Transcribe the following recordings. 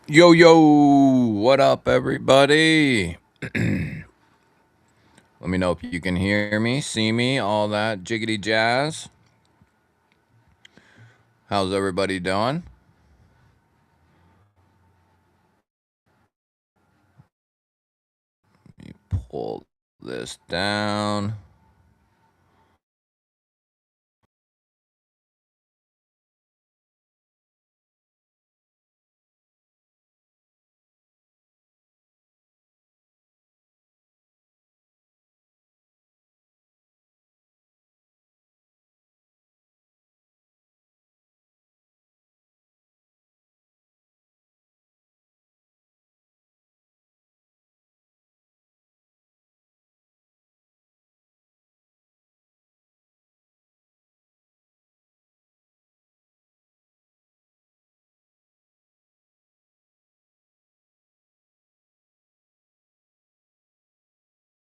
Yo, yo, what up, everybody? Let me know if you can hear me, see me, all that jiggity jazz. How's everybody doing? Let me pull this down.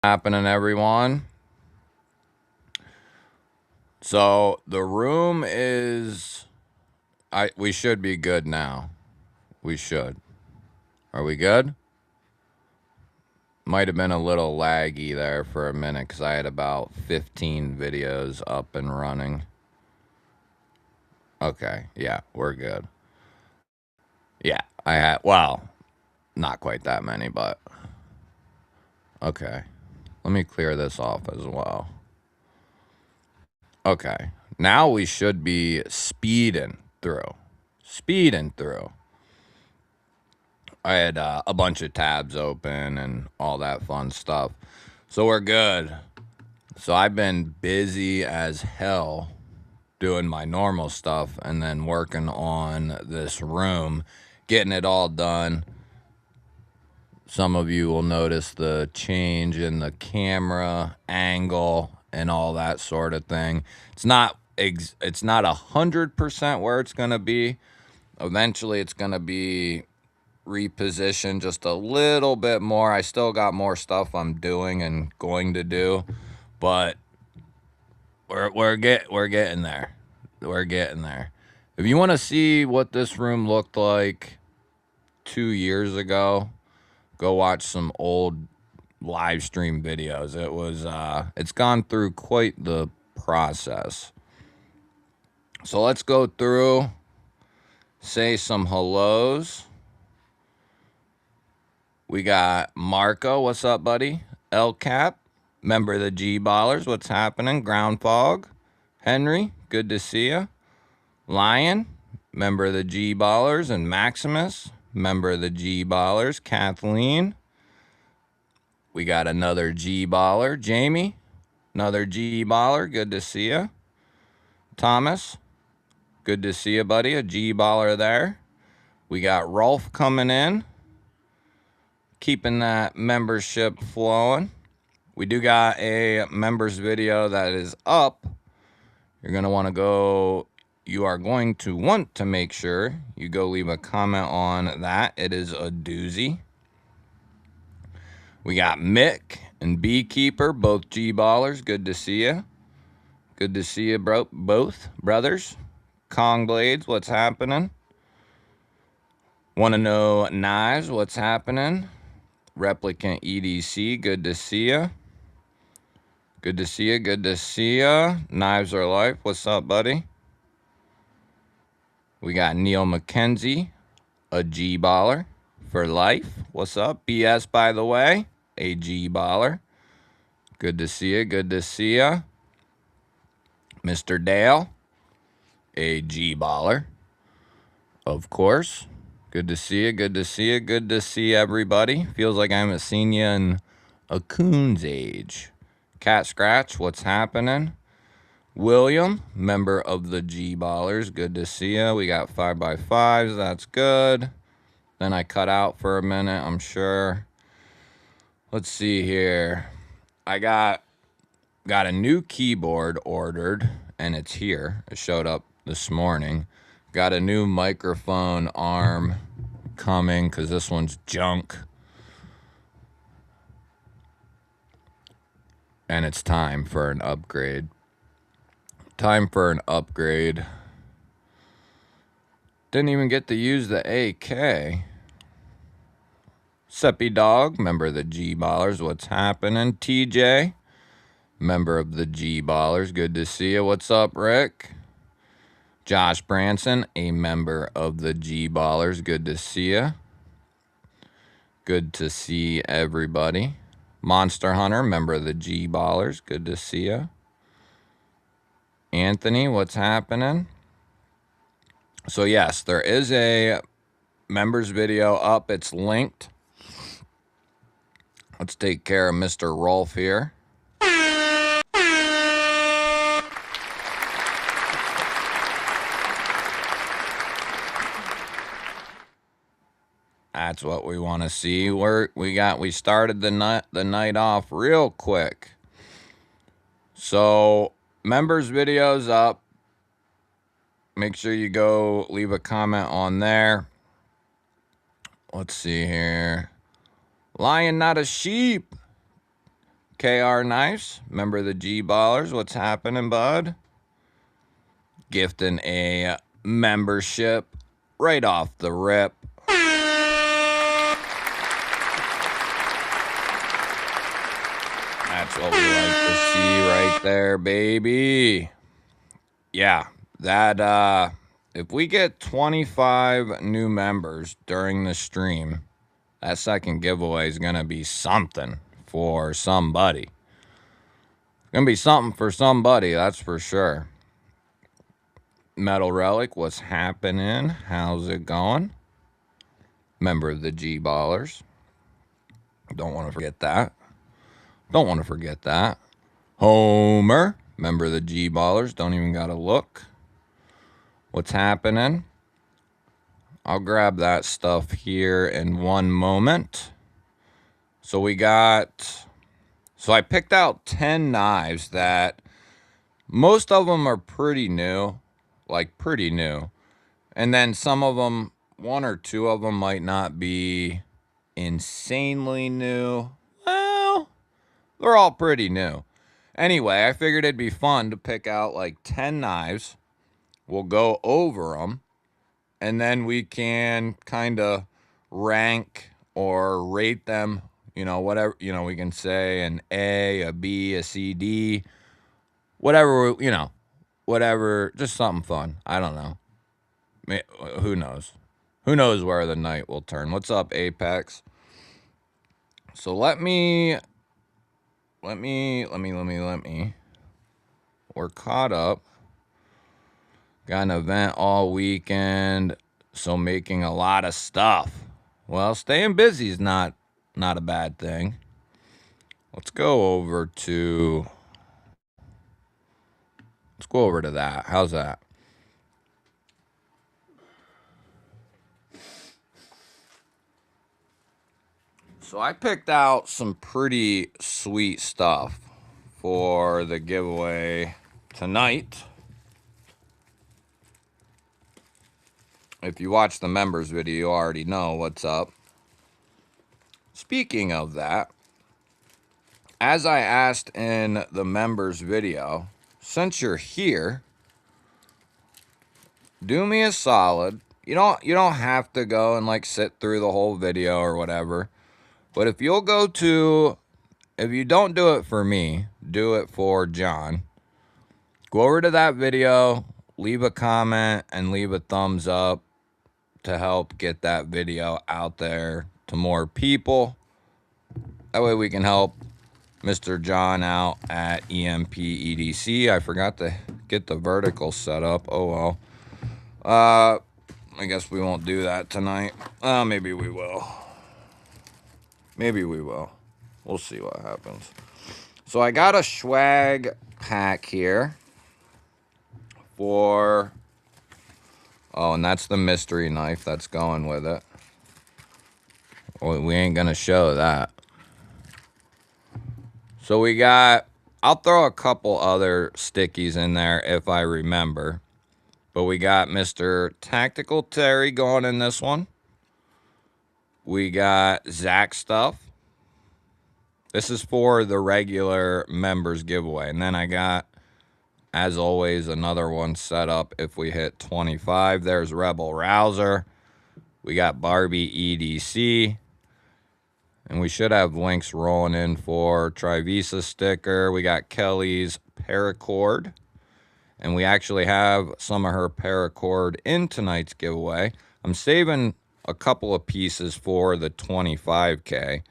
Happening, everyone. So the room is, we should be good now. We should. Are we good? Might have been a little laggy there for a minute because I had about 15 videos up and running. Okay, yeah, we're good. Yeah, I had, well, not quite that many, but okay. Let me clear this off as well. Okay, now we should be speeding through. Speeding through. I had a bunch of tabs open and all that fun stuff. So we're good. So I've been busy as hell doing my normal stuff and then working on this room, getting it all done. Some of you will notice the change in the camera angle and all that sort of thing. It's not 100% where it's gonna be. Eventually, it's gonna be repositioned just a little bit more. I still got more stuff I'm doing and going to do, but we're getting there. We're getting there. If you want to see what this room looked like 2 years ago, go watch some old live stream videos. It's gone through quite the process. So let's go through, say some hellos. We got Marco, what's up, buddy? El Cap, member of the G Ballers, what's happening? Ground Fog, Henry, good to see you. Lion, member of the G Ballers, and Maximus, member of the G Ballers. Kathleen, we got another G Baller. Jamie, another G Baller, good to see you. Thomas, good to see you, buddy. A G Baller there. We got Rolf coming in, keeping that membership flowing. We do got a members video that is up. You're going to want to go, you are going to want to make sure you go leave a comment on that. It is a doozy. We got Mick and Beekeeper, both G-ballers. Good to see you. Good to see you, bro. Both brothers. Kong Blades, what's happening? Want to know Knives, what's happening? Replicant EDC, good to see you. Good to see you, good to see you. Knives Are Life, what's up, buddy? We got Neil McKenzie, a G-baller for life. What's up? BS, by the way, a G-baller. Good to see you, good to see you. Mr. Dale, a G-baller, of course. Good to see you, good to see you, good to see everybody. Feels like I haven't seen you in a coon's age. Cat Scratch, what's happening? William, member of the G-Ballers, good to see you. We got 5x5s, that's good. Then I cut out for a minute, I'm sure. Let's see here. I got a new keyboard ordered, and it's here. It showed up this morning. Got a new microphone arm coming because this one's junk. And it's time for an upgrade. Time for an upgrade. Didn't even get to use the AK. Seppy Dog, member of the G-Ballers. What's happening? TJ, member of the G-Ballers. Good to see you. What's up, Rick? Josh Branson, a member of the G-Ballers. Good to see you. Good to see everybody. Monster Hunter, member of the G-Ballers. Good to see you. Anthony, what's happening? So, yes, there is a members video up. It's linked. Let's take care of Mr. Rolf here. That's what we want to see. We started the night off real quick. So, members videos up. Make sure you go leave a comment on there. Let's see here. Lion, not a sheep. KR Knives, member of the G-Ballers. What's happening, bud? Gifting a membership right off the rip. That's what we like to see right there, baby. Yeah, that, if we get 25 new members during the stream, that second giveaway is going to be something for somebody. It's going to be something for somebody, that's for sure. Metal Relic, what's happening? How's it going? Member of the G-Ballers. Don't want to forget that. Don't want to forget that. Homer, member of the G-Ballers. Don't even got to look. What's happening? I'll grab that stuff here in one moment. So I picked out 10 knives that most of them are pretty new. Like pretty new. And then some of them, one or two of them might not be insanely new. Well, they're all pretty new. Anyway, I figured it'd be fun to pick out like 10 knives. We'll go over them. And then we can kind of rank or rate them. You know, whatever, you know, we can say an A, a B, a C, D. Whatever, you know. Whatever, just something fun. I don't know. Who knows? Who knows where the night will turn? What's up, Apex? So let me. We're caught up. Got an event all weekend, so making a lot of stuff. Well, staying busy is not a bad thing. Let's go over to that. How's that? So I picked out some pretty sweet stuff for the giveaway tonight. If you watch the members video, you already know what's up. Speaking of that, as I asked in the members video, since you're here, do me a solid. You don't have to go and like sit through the whole video or whatever. But if you don't do it for me, do it for John. Go over to that video, leave a comment, and leave a thumbs up to help get that video out there to more people. That way we can help Mr. John out at EMP EDC. I forgot to get the vertical set up. Oh well. I guess we won't do that tonight. Maybe we will. Maybe we will. We'll see what happens. So I got a swag pack here for... Oh, and that's the mystery knife that's going with it. Well, we ain't gonna show that. So we got... I'll throw a couple other stickies in there if I remember. But we got Mr. Tactical Terry going in this one. We got Zach stuff. This is for the regular members giveaway. And then I got, as always, another one set up if we hit 25. There's Rebel Rouser. We got Barbie EDC. And we should have links rolling in for Trivisa sticker. We got Kelly's paracord. And we actually have some of her paracord in tonight's giveaway. I'm saving a couple of pieces for the 25K.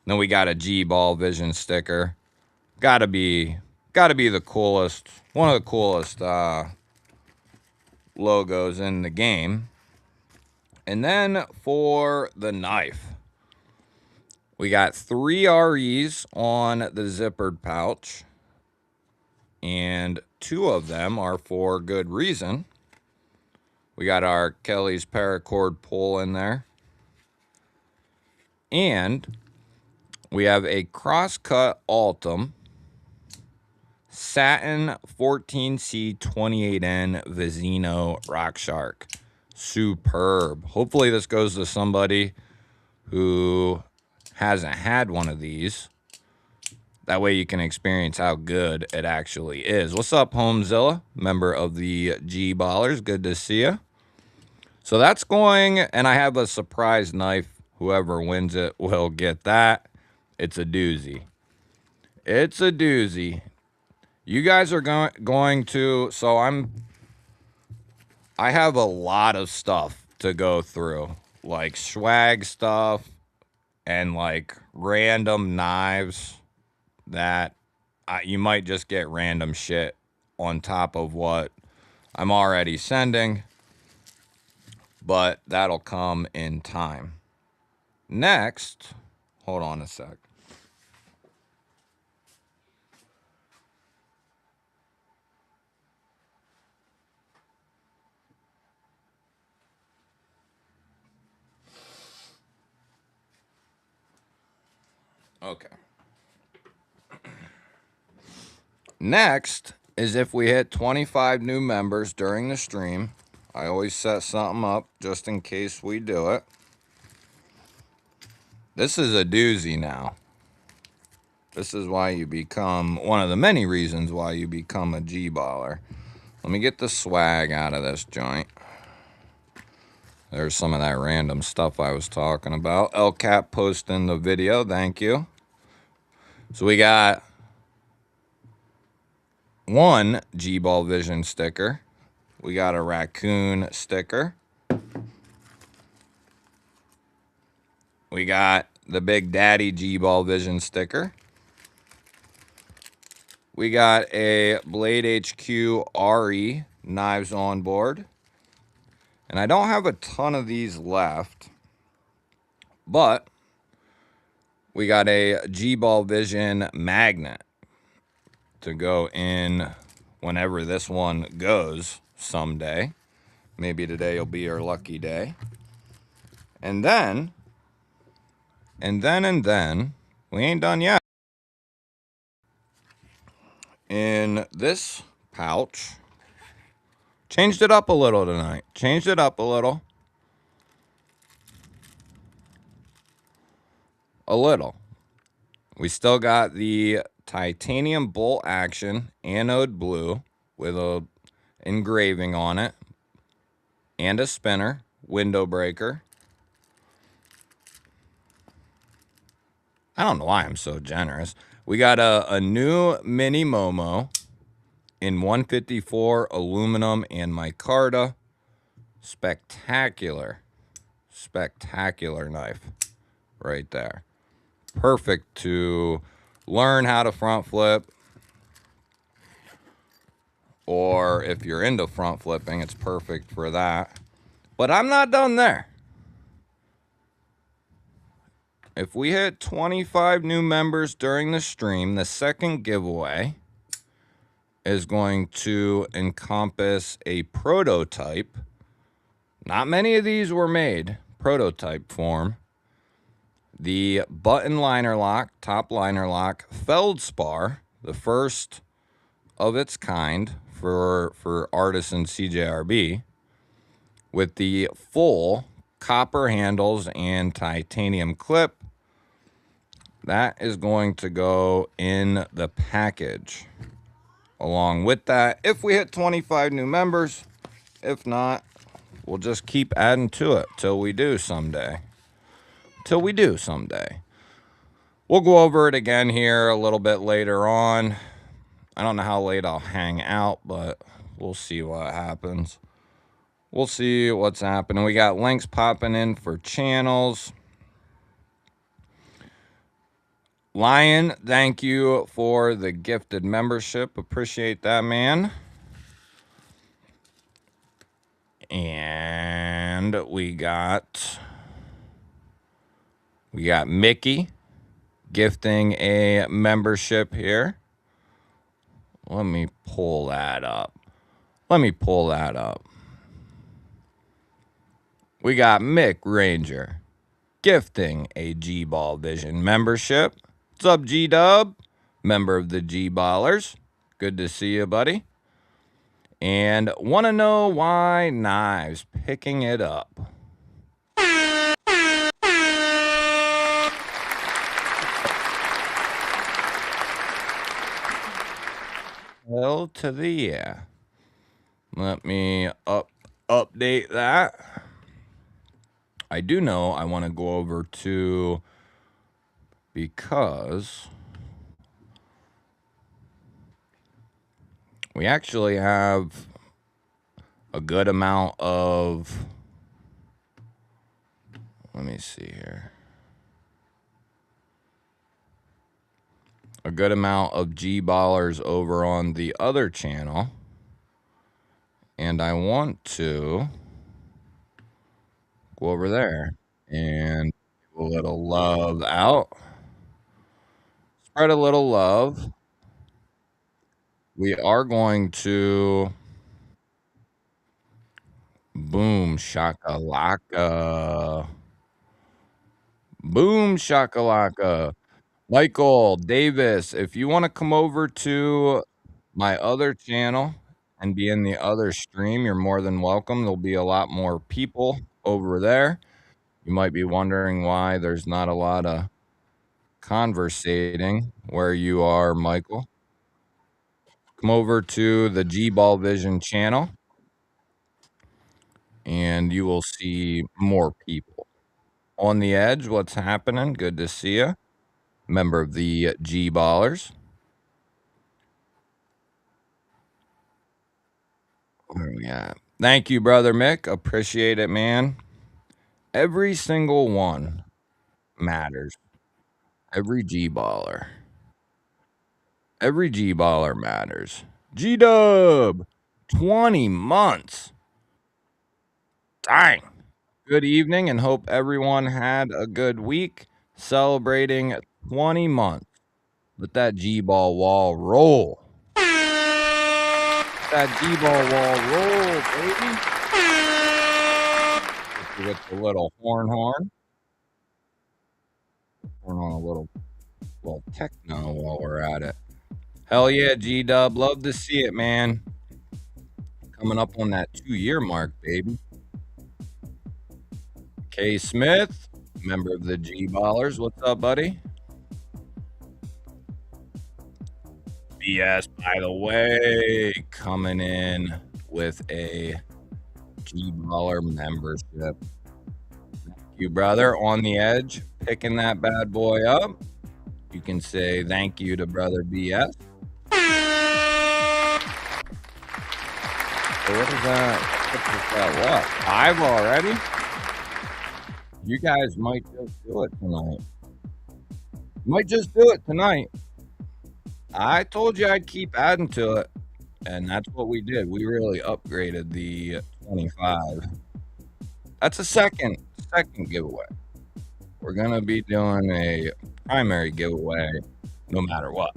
Then we got a GBall Vision sticker. Gotta be the coolest, one of the coolest logos in the game. And then for the knife, we got 3 REs on the zippered pouch, and 2 of them are for good reason. We got our Kelly's paracord pull in there, and we have a crosscut Altum Satin 14C28N Vizino Rock Shark. Superb. Hopefully this goes to somebody who hasn't had one of these. That way you can experience how good it actually is. What's up, Homezilla? Member of the G-Ballers. Good to see you. So that's going, and I have a surprise knife. Whoever wins it will get that. It's a doozy. It's a doozy. You guys are going to, so I have a lot of stuff to go through, like swag stuff and like random knives that you might just get random shit on top of what I'm already sending, but that'll come in time. Next, hold on a sec. Okay. Next is if we hit 25 new members during the stream. I always set something up just in case we do it. This is a doozy now. This is why you become, one of the many reasons why you become a G-baller. Let me get the swag out of this joint. There's some of that random stuff I was talking about. El Cap posting the video, thank you. So we got 1 G-Ball Vision sticker. We got a raccoon sticker. We got the Big Daddy G-Ball Vision sticker. We got a Blade HQ RE knives on board. And I don't have a ton of these left, but we got a G-Ball Vision magnet to go in whenever this one goes someday. Maybe today will be our lucky day. And then, we ain't done yet. In this pouch, changed it up a little tonight. Changed it up a little. A little. We still got the titanium bolt action anode blue with a engraving on it and a spinner, window breaker. I don't know why I'm so generous. We got a new mini Momo in 154 aluminum and micarta. Spectacular, spectacular knife right there. Perfect to learn how to front flip, or if you're into front flipping, it's perfect for that. But I'm not done there. If we hit 25 new members during the stream, the second giveaway is going to encompass a prototype. Not many of these were made, prototype form. The button liner lock, top liner lock, feldspar, the first of its kind for Artisan CJRB, with the full copper handles and titanium clip. That is going to go in the package along with that if we hit 25 new members. If not, we'll just keep adding to it till we do someday. Till we do someday. We'll go over it again here a little bit later on. I don't know how late I'll hang out, but we'll see what happens. We'll see what's happening. We got links popping in for channels. Lion, thank you for the gifted membership. Appreciate that, man. And we got Mickey gifting a membership here. Let me pull that up. We got Mick Ranger gifting a GBall Vision membership. What's up, G-Dub? Member of the G-Ballers. Good to see you, buddy. And want to know why Knives picking it up. Hell to the yeah. Let me update that. I do know I want to go over to, because we actually have a good amount of, let me see here. A good amount of G-Ballers over on the other channel. And I want to go over there and give a little love out. Spread a little love. We are going to boom shakalaka. Boom shakalaka. Michael Davis, if you want to come over to my other channel and be in the other stream, you're more than welcome. There'll be a lot more people over there. You might be wondering why there's not a lot of conversating where you are, Michael. Come over to the GBall Vision channel and you will see more people. On the Edge, what's happening? Good to see you. Member of the G-Ballers. Yeah. Thank you, Brother Mick. Appreciate it, man. Every single one matters. Every G-Baller. Every G-Baller matters. G-Dub! 20 months. Dang. Good evening and hope everyone had a good week celebrating 20 months. Let that G-Ball wall roll. Let that G-Ball wall roll, baby. With the little horn. Horn on a little techno while we're at it. Hell yeah, G-Dub. Love to see it, man. Coming up on that 2-year mark, baby. K Smith, member of the G-Ballers. What's up, buddy? BS, by the way, coming in with a G-Baller membership. Thank you, brother. On the Edge, picking that bad boy up. You can say thank you to Brother BS. So what is that? What? 5 already? You guys might just do it tonight. I told you I'd keep adding to it, and that's what we did. We really upgraded the 25. That's a second giveaway. We're gonna be doing a primary giveaway no matter what.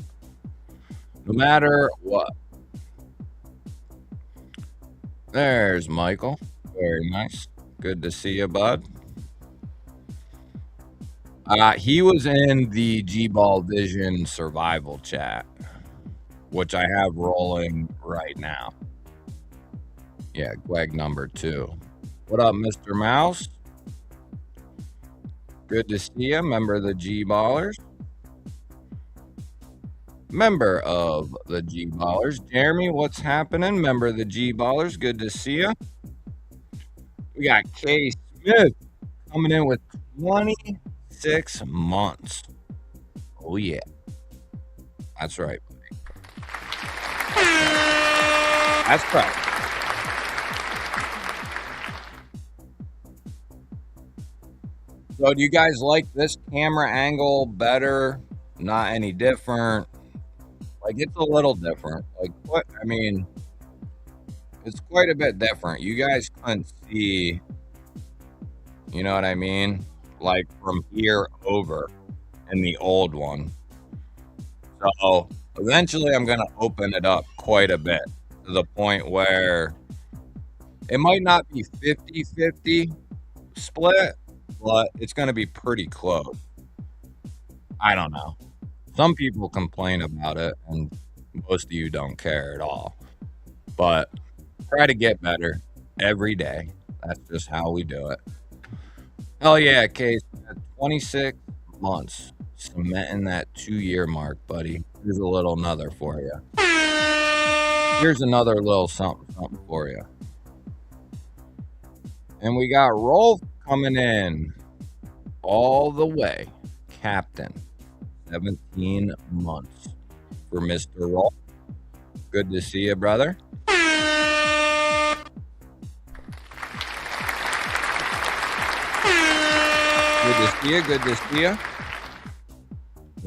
There's Michael. Very nice. Good to see you, bud. He was in the G-Ball Vision survival chat, which I have rolling right now. Yeah, Gweg number 2. What up, Mr. Mouse? Good to see you, member of the G-Ballers. Member of the G-Ballers. Jeremy, what's happening? Member of the G-Ballers. Good to see you. We got K Smith coming in with 26 months. Oh, yeah. That's right. That's right. So, do you guys like this camera angle better? Not any different? Like, it's a little different. Like, what? I mean, it's quite a bit different. You guys couldn't see, you know what I mean? Like, from here over in the old one. So, eventually, I'm going to open it up quite a bit to the point where it might not be 50-50 split, but it's going to be pretty close. I don't know. Some people complain about it, and most of you don't care at all. But try to get better every day. That's just how we do it. Hell yeah, Case. 26 months cementing that 2-year mark, buddy. Here's a little another for you. Here's another little something for you. And we got Rolf coming in all the way. Captain. 17 months for Mr. Rolf. Good to see you, brother. Good to see you. Good to see you.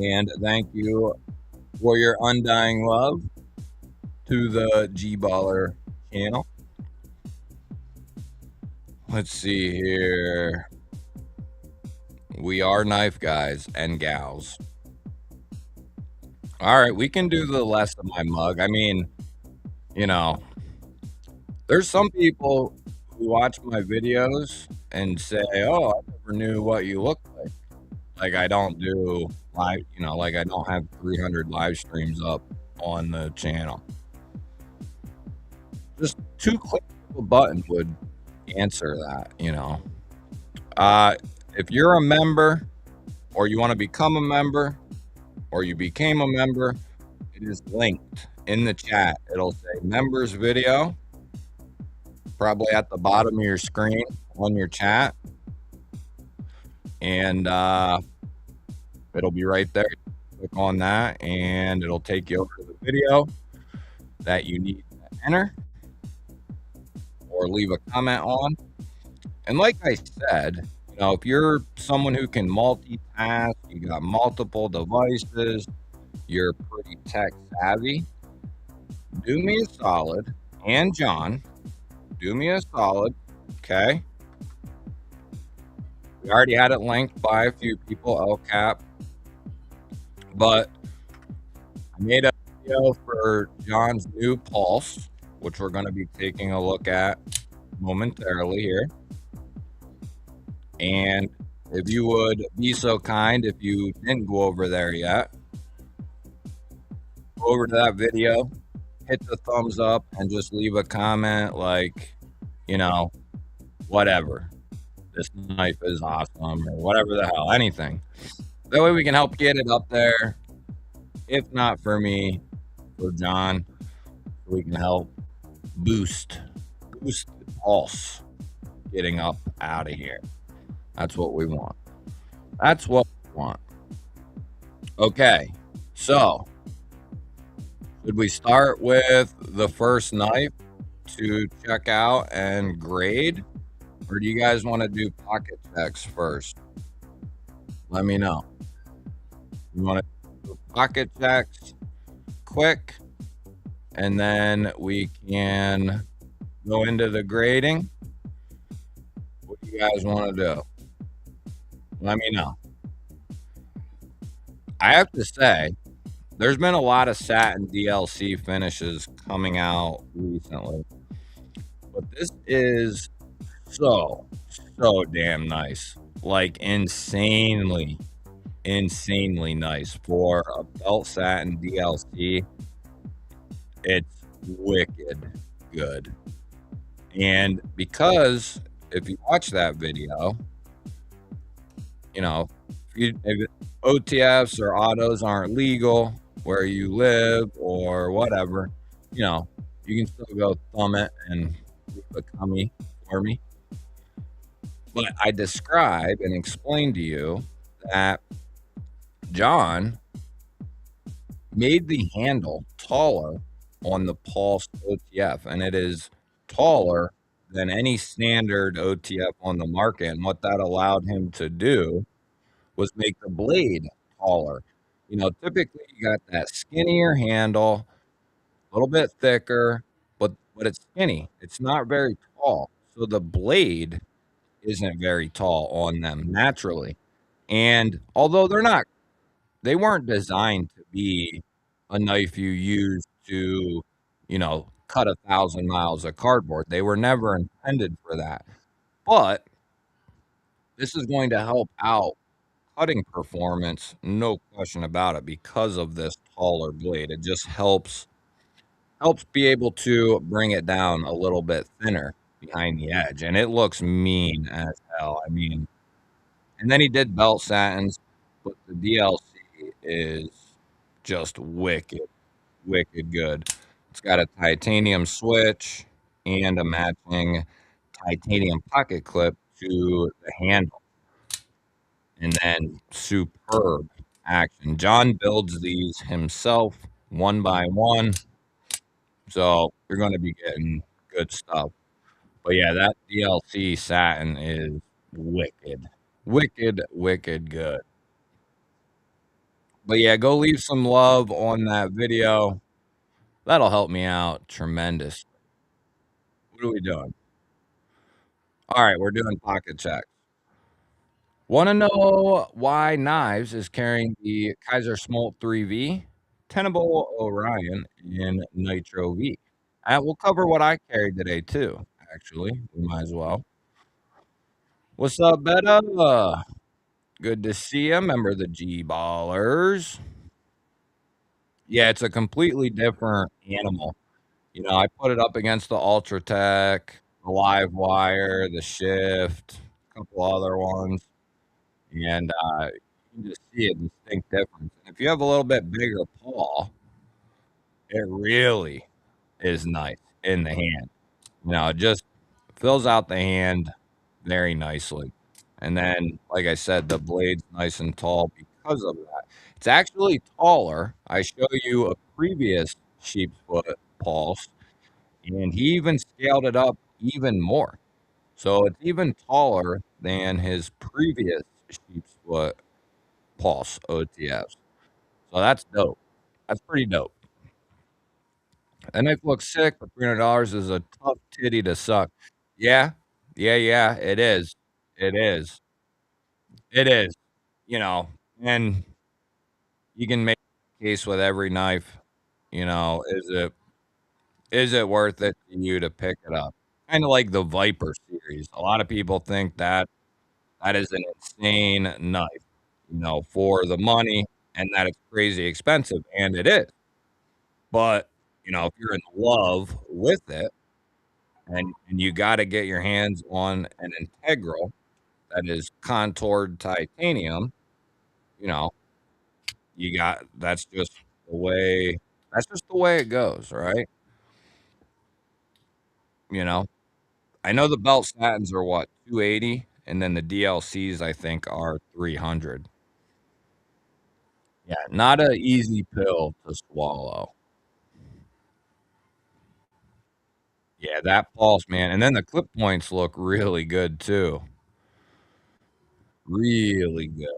And thank you for your undying love to the GBaller channel. Let's see here. We are knife guys and gals. All right, we can do the less of my mug. I mean, you know, there's some people who watch my videos and say, "Oh, I never knew what you look like." Like I don't do live, like I don't have 300 live streams up on the channel. Just 2 clicks of a button would answer that, If you're a member or you want to become a member or you became a member, it is linked in the chat. It'll say members video, probably at the bottom of your screen on your chat. And it'll be right there. Click on that and it'll take you over to the video that you need to enter or leave a comment on. And like I said, if you're someone who can multitask, you got multiple devices, you're pretty tech savvy, do me a solid, and John, do me a solid, okay? We already had it linked by a few people, LCAP, but I made a video for John's new Pulse, which we're going to be taking a look at momentarily here. And if you would be so kind, if you didn't go over there yet, go over to that video, hit the thumbs up, and just leave a comment like, whatever. This knife is awesome, or whatever the hell, anything. That way we can help get it up there. If not for me, for John, we can help boost the pulse getting up out of here. That's what we want. That's what we want. Okay, so should we start with the first knife to check out and grade? Or do you guys want to do pocket checks first? Let me know. You want to do pocket checks quick, and then we can go into the grading? What do you guys want to do? Let me know. I have to say, there's been a lot of satin DLC finishes coming out recently, but this is so damn nice. Like insanely nice for a felt satin DLC. It's wicked good. And because if you watch that video, if OTFs or autos aren't legal where you live or whatever, you can still go thumb it and leave a cummy for me. But I describe and explain to you that John made the handle taller on the Pulse OTF, and it is taller than any standard OTF on the market. And what that allowed him to do was make the blade taller. You know, typically you got that skinnier handle, a little bit thicker, but it's skinny. It's not very tall. So the blade isn't very tall on them naturally. And although they weren't designed to be a knife you use to, cut 1,000 miles of cardboard. They were never intended for that. But this is going to help out cutting performance, no question about it, because of this taller blade. It just helps be able to bring it down a little bit thinner behind the edge, and it looks mean as hell. I mean, and then he did belt satins, but the DLC is just wicked, wicked good. It's got a titanium switch and a matching titanium pocket clip to the handle, and then superb action. John builds these himself one by one, so you're going to be getting good stuff. But yeah, that DLC satin is wicked. Wicked, wicked good. But yeah, go leave some love on that video. That'll help me out tremendous. What are we doing? All right, we're doing pocket check. Want to know why Knives is carrying the Kaiser Smolt 3V, Tenable Orion, and Nitro V? We'll cover what I carried today too. Actually, we might as well. What's up, Betta? Good to see you. Member of the G Ballers. Yeah, it's a completely different animal. You know, I put it up against the Ultratech, the Live Wire, the Shift, a couple other ones, and you can just see a distinct difference. And if you have a little bit bigger paw, it really is nice in the hand. You know, it just fills out the hand very nicely. And then, like I said, the blade's nice and tall because of that. It's actually taller. I show you a previous sheepsfoot pulse, and he even scaled it up even more. So it's even taller than his previous sheepsfoot pulse OTFs. So that's dope. That's pretty dope. That knife looks sick, but $300 is a tough titty to suck. Yeah, yeah, it is. It is. It is. You know, and you can make a case with every knife. You know, is it worth it to you to pick it up? Kind of like the Viper series. A lot of people think that that is an insane knife, for the money, and that it's crazy expensive, and it is. But if you're in love with it, and you got to get your hands on an integral that is contoured titanium, you know, you got that's just the way it goes, right? You know, I know the belt satins are what 280, and then the DLCs I think are 300. Yeah, not an easy pill to swallow. Yeah, that pulse, man, and then the clip points look really good too. Really good.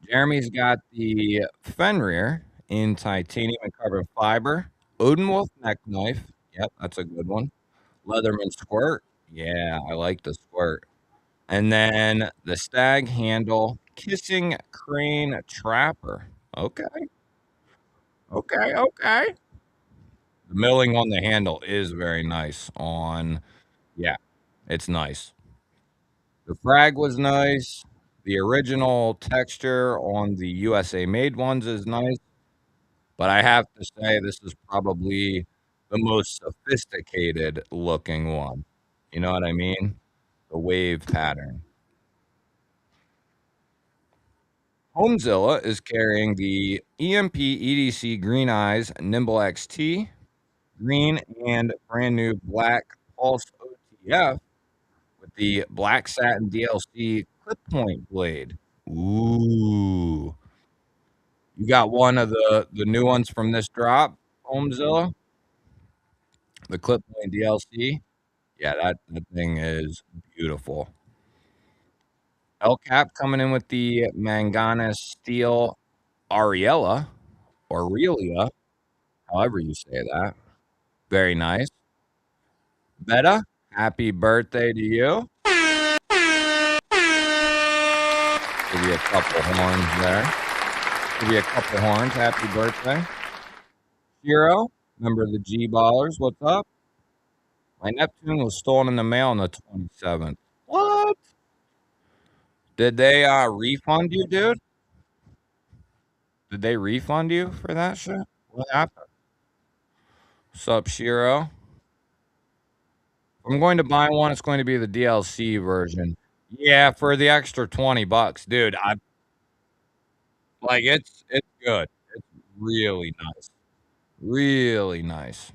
Jeremy's got the Fenrir in titanium and carbon fiber. Odenwolf neck knife. Yep, that's a good one. Leatherman squirt. Yeah, I like the squirt. And then the stag handle kissing crane trapper. Okay, okay. The milling on the handle is very nice yeah, it's nice. The frag was nice. The original texture on the USA made ones is nice. But I have to say this is probably the most sophisticated looking one. You know what I mean? The wave pattern. Homezilla is carrying the EMP EDC Green Eyes Nimble XT, green and brand new black Pulse OTF with the black satin DLC clip point blade. Ooh. You got one of the new ones from this drop, Homezilla, the clip point DLC. Yeah, that thing is beautiful. El Cap coming in with the Manganus Steel Ariella or Aurelia, however you say that. Very nice. Beta, happy birthday to you. Give you a couple horns there. Give you a couple horns. Happy birthday. Hero, member of the G Ballers. What's up? My Neptune was stolen in the mail on the 27th. What? Did they refund you, dude? Did they refund you for that shit? What happened? Sup, Shiro? If I'm going to buy one, it's going to be the DLC version. Yeah, for the extra $20, dude. I like it's good. It's really nice. Really nice.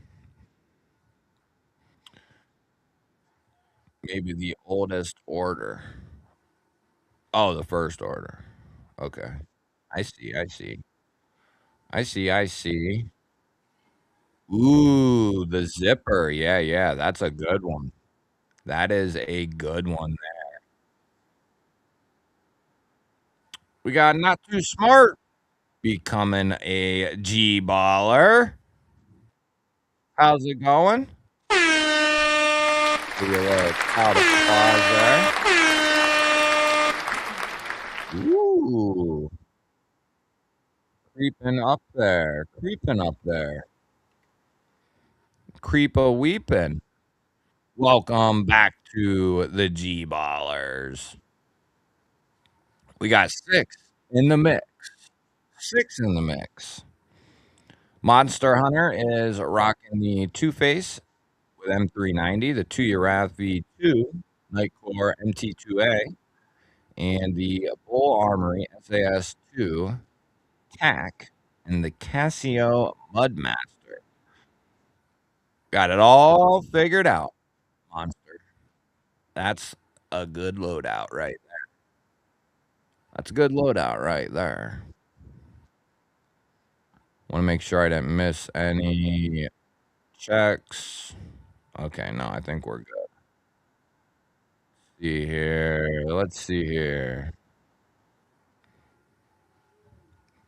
Maybe the oldest order. Oh, the first order. Okay. I see. I see. I see. I see. Ooh, the zipper. Yeah, yeah. That's a good one. That is a good one. We got not too smart becoming a G baller. How's it going? Give you a little crowd applause there. Ooh, creeping up there. Creeping up there. Creep a weeping. Welcome back to the G Ballers. We got six in the mix. Six in the mix. Monster Hunter is rocking the Two Face with M390, the 2 Urath V2, Nightcore MT2A, and the Bull Armory SAS2 TAC, and the Casio Mudmaster. Got it all figured out, Monster. That's a good loadout right there. That's a good loadout right there. Want to make sure I didn't miss any checks. Okay, no, I think we're good. See here. Let's see here.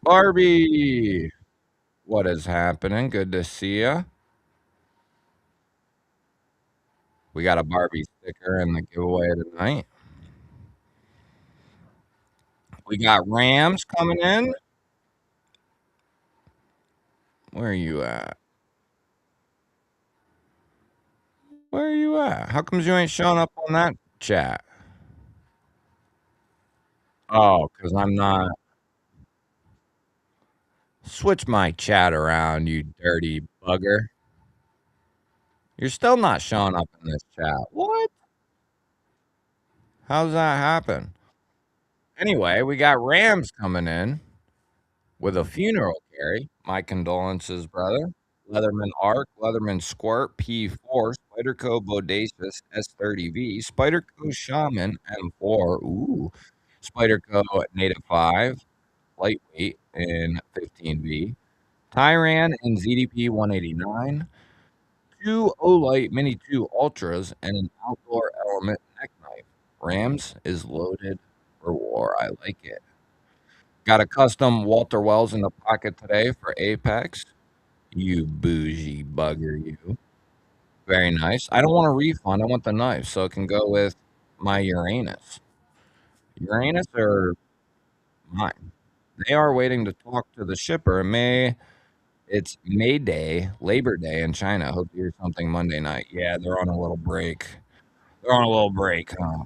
Barbie, what is happening? Good to see ya. We got a Barbie sticker in the giveaway tonight. We got Rams coming in. Where are you at? Where are you at? How comes you ain't showing up on that chat? Oh, because I'm not. Switch my chat around, you dirty bugger. You're still not showing up in this chat. What? How's that happen? Anyway, we got Rams coming in with a funeral carry. My condolences, brother. Leatherman Arc, Leatherman Squirt, P4, Spyderco Bodacious, S30V, Spyderco Shaman, M4, ooh, Spyderco Native 5, Lightweight in 15V, Tyran in ZDP 189, two Olight Mini 2 Ultras, and an Outdoor Element neck knife. Rams is loaded for war. I like it. Got a custom Walter Wells in the pocket today for Apex. You bougie bugger, you. Very nice. I don't want a refund. I want the knife, so it can go with my Uranus. Uranus or mine? They are waiting to talk to the shipper. It's May Day, Labor Day in China. Hope to hear something Monday night. Yeah, they're on a little break. They're on a little break, huh?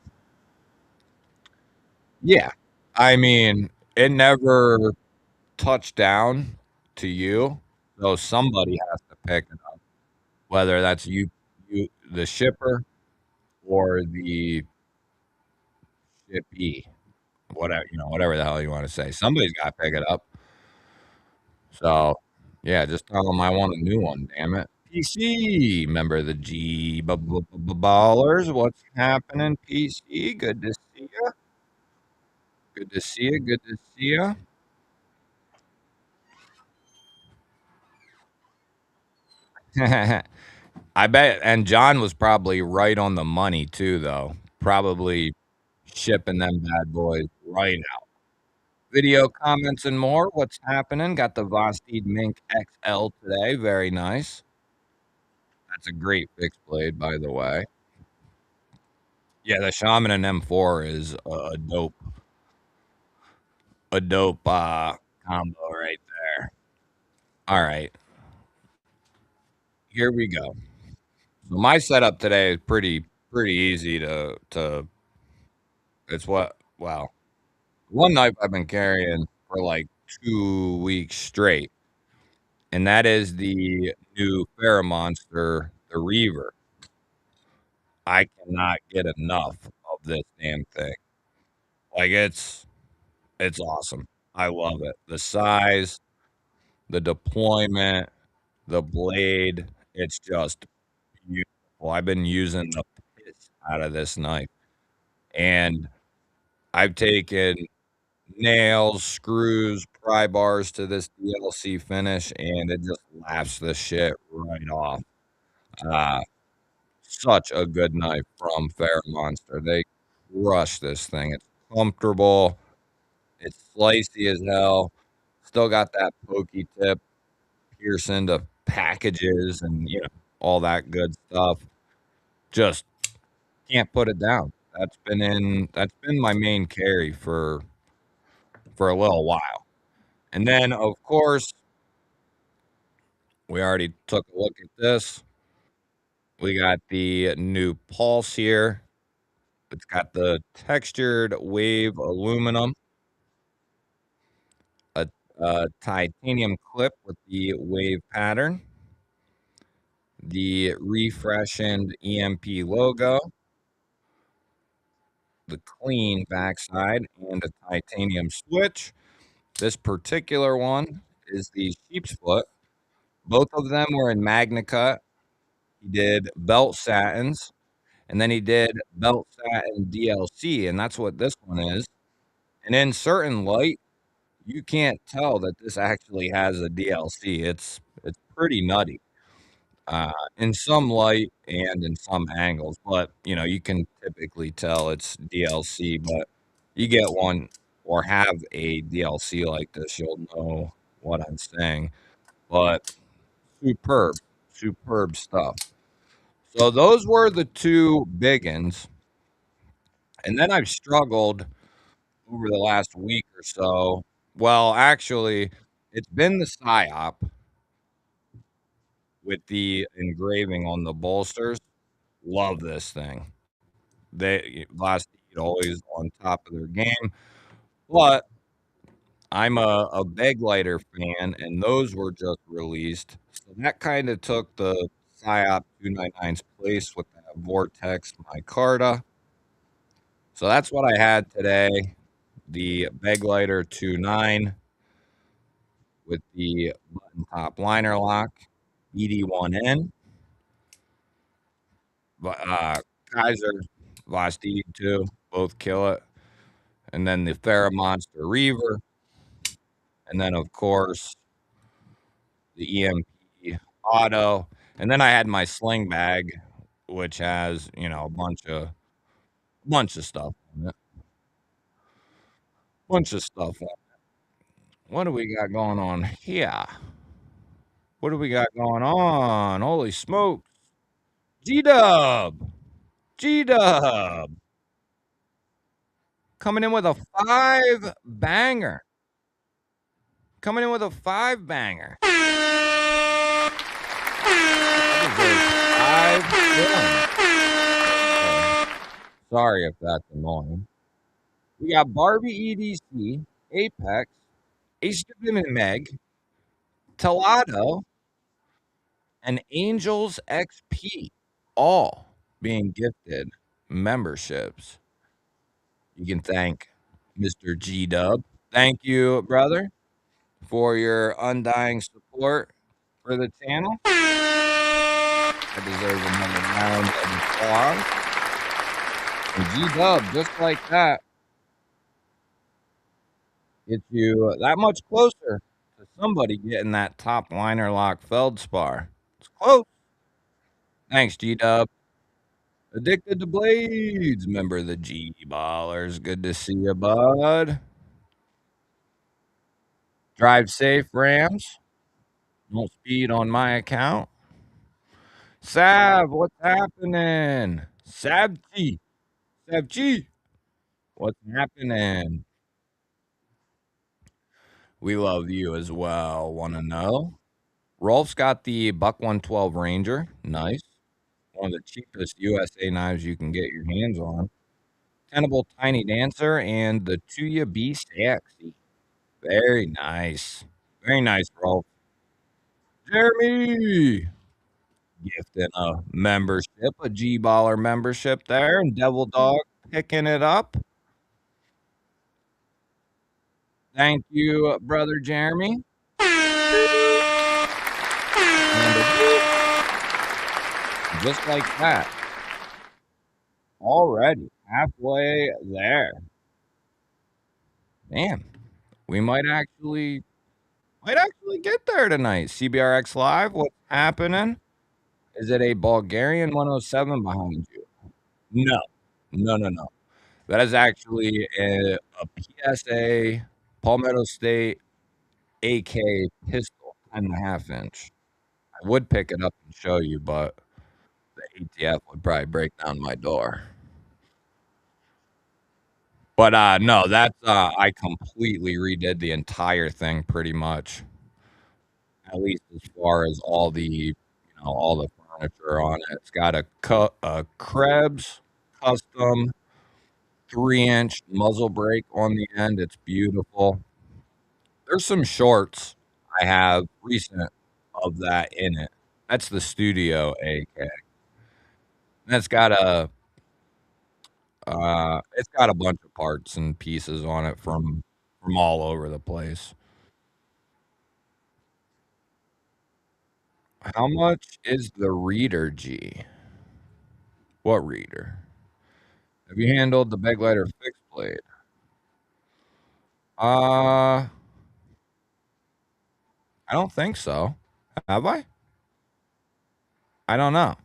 Yeah. I mean, it never touched down to you, so somebody has to pick it up, whether that's you, the shipper, or the shippee, whatever whatever the hell you want to say. Somebody's got to pick it up. So, yeah, just tell them I want a new one. Damn it. PC, member of the Ballers. What's happening, PC? Good to see you. Good to see you. Good to see you. I bet, and John was probably right on the money too, though. Probably shipping them bad boys right out. Video comments and more. What's happening? Got the Vosteed Mink XL today. Very nice. That's a great fixed blade, by the way. Yeah, the Shaman and M4 is a dope combo right there. All right, here we go. So my setup today is pretty easy to. It's what well, one knife I've been carrying for like 2 weeks straight, and that is the new Monster, the Reaver. I cannot get enough of this damn thing. Like it's awesome. I love it. The size, the deployment, the blade. It's just beautiful. I've been using the piss out of this knife, and I've taken nails, screws, pry bars to this DLC finish, and it just laughs the shit right off. Uh, Such a good knife from Monster. They crush this thing. It's comfortable. It's slicey as hell. Still got that pokey tip, pierce into packages, and all that good stuff. Just can't put it down. That's been my main carry for a little while. And then of course, we already took a look at this. We got the new Pulse here. It's got the textured wave aluminum, a, a titanium clip with the wave pattern, the refreshened EMP logo, the clean backside, and a titanium switch. This particular one is the sheep's foot. Both of them were in Magna Cut. He did belt satins, and then he did belt satin DLC, and that's what this one is. And in certain light, you can't tell that this actually has a DLC. It's pretty nutty in some light and in some angles, but you can typically tell it's DLC. But you get one or have a DLC like this, you'll know what I'm saying. But superb, superb stuff. So those were the two big ones. And then I've struggled over the last week or so. Well, actually, it's been the PSYOP with the engraving on the bolsters. Love this thing. They last always on top of their game. But I'm a beg lighter fan, and those were just released. So that kind of took the PSYOP 299's place with that Vortex micarta. So that's what I had today. The beg lighter 29 with the button top liner lock, BD1N, Kaiser, Vosteed too, both kill it. And then the Monster Reaver, and then of course the EMP Auto, and then I had my sling bag, which has a bunch of stuff in it, bunch of stuff. What do we got going on here? What do we got going on? Holy smokes! G Dub, G Dub, coming in with a five banger. Coming in with a five banger. Sorry if that's annoying. We got Barbie EDC, Apex, Ace and Meg, Telado, and Angels XP, all being gifted memberships. You can thank Mr. G Dub. Thank you, brother, for your undying support for the channel. I deserve another round of applause. And G Dub, just like that, gets you that much closer to somebody getting that top liner lock feldspar. It's Close. Thanks, G-Dub. Addicted to Blades, member of the G-Ballers. Good to see you, bud. Drive safe, Rams. Don't speed on my account. Sav, what's happening? Savchi. Savchi. What's happening? We love you as well. Want to know? Rolf's got the Buck 112 Ranger. Nice. One of the cheapest USA knives you can get your hands on. Tenable Tiny Dancer and the Tuya B Sexy. Very nice. Very nice, Rolf. Jeremy gifting a membership, a G Baller membership there, and Devil Dog picking it up. Thank you, brother Jeremy. And a just like that. Already halfway there. Man, we might actually get there tonight. CBRX Live, what's happening? Is it a Bulgarian 107 behind you? No. No, no, no. That is actually a PSA Palmetto State AK pistol, 10.5 inch. I would pick it up and show you, but the ATF would probably break down my door. But no, that's I completely redid the entire thing pretty much. At least as far as all the furniture on it. It's got a Krebs custom 3-inch muzzle brake on the end. It's beautiful. There's some shorts I have recent of that in it. That's the Studio AK. And it's got a bunch of parts and pieces on it from all over the place. How much is the reader, G? What reader? Have you handled the big lighter fixed blade? I don't think so. Have I? I don't know.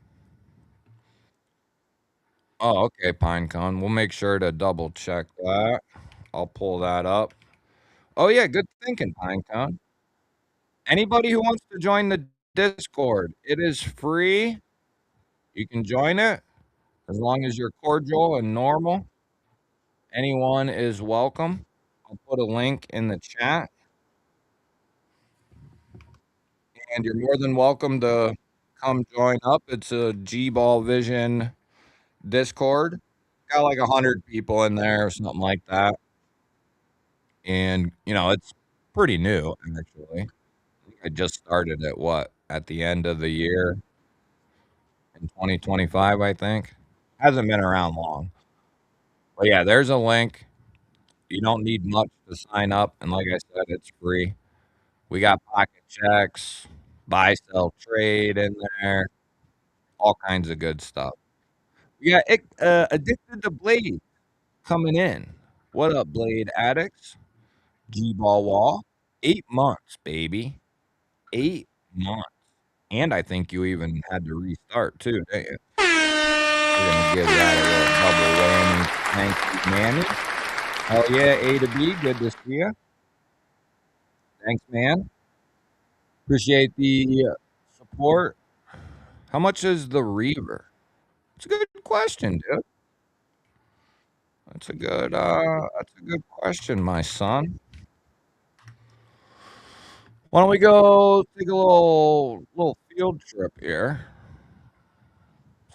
Oh, okay, Pinecone. We'll make sure to double check that. I'll pull that up. Oh yeah, good thinking, Pinecone. Anybody who wants to join the Discord, it is free. You can join it as long as you're cordial and normal. Anyone is welcome. I'll put a link in the chat, and you're more than welcome to come join up. It's a G-Ball Vision Discord. Got like 100 people in there or something like that. And, it's pretty new, actually. I just started it, at the end of the year in 2025, I think. Hasn't been around long. But yeah, there's a link. You don't need much to sign up. And like I said, it's free. We got pocket checks, buy, sell, trade in there, all kinds of good stuff. We got Addicted to Blade coming in. What up, Blade Addicts? G-Ball Wall. 8 months, baby. 8 months. And I think you even had to restart too, didn't you? We're gonna give that a little double whammy. Thank you, Manny. Hell yeah, A to B. Good to see you. Thanks, man. Appreciate the support. How much is the Reaver? It's a good question, dude. That's a good question, my son. Why don't we go take a little field trip here?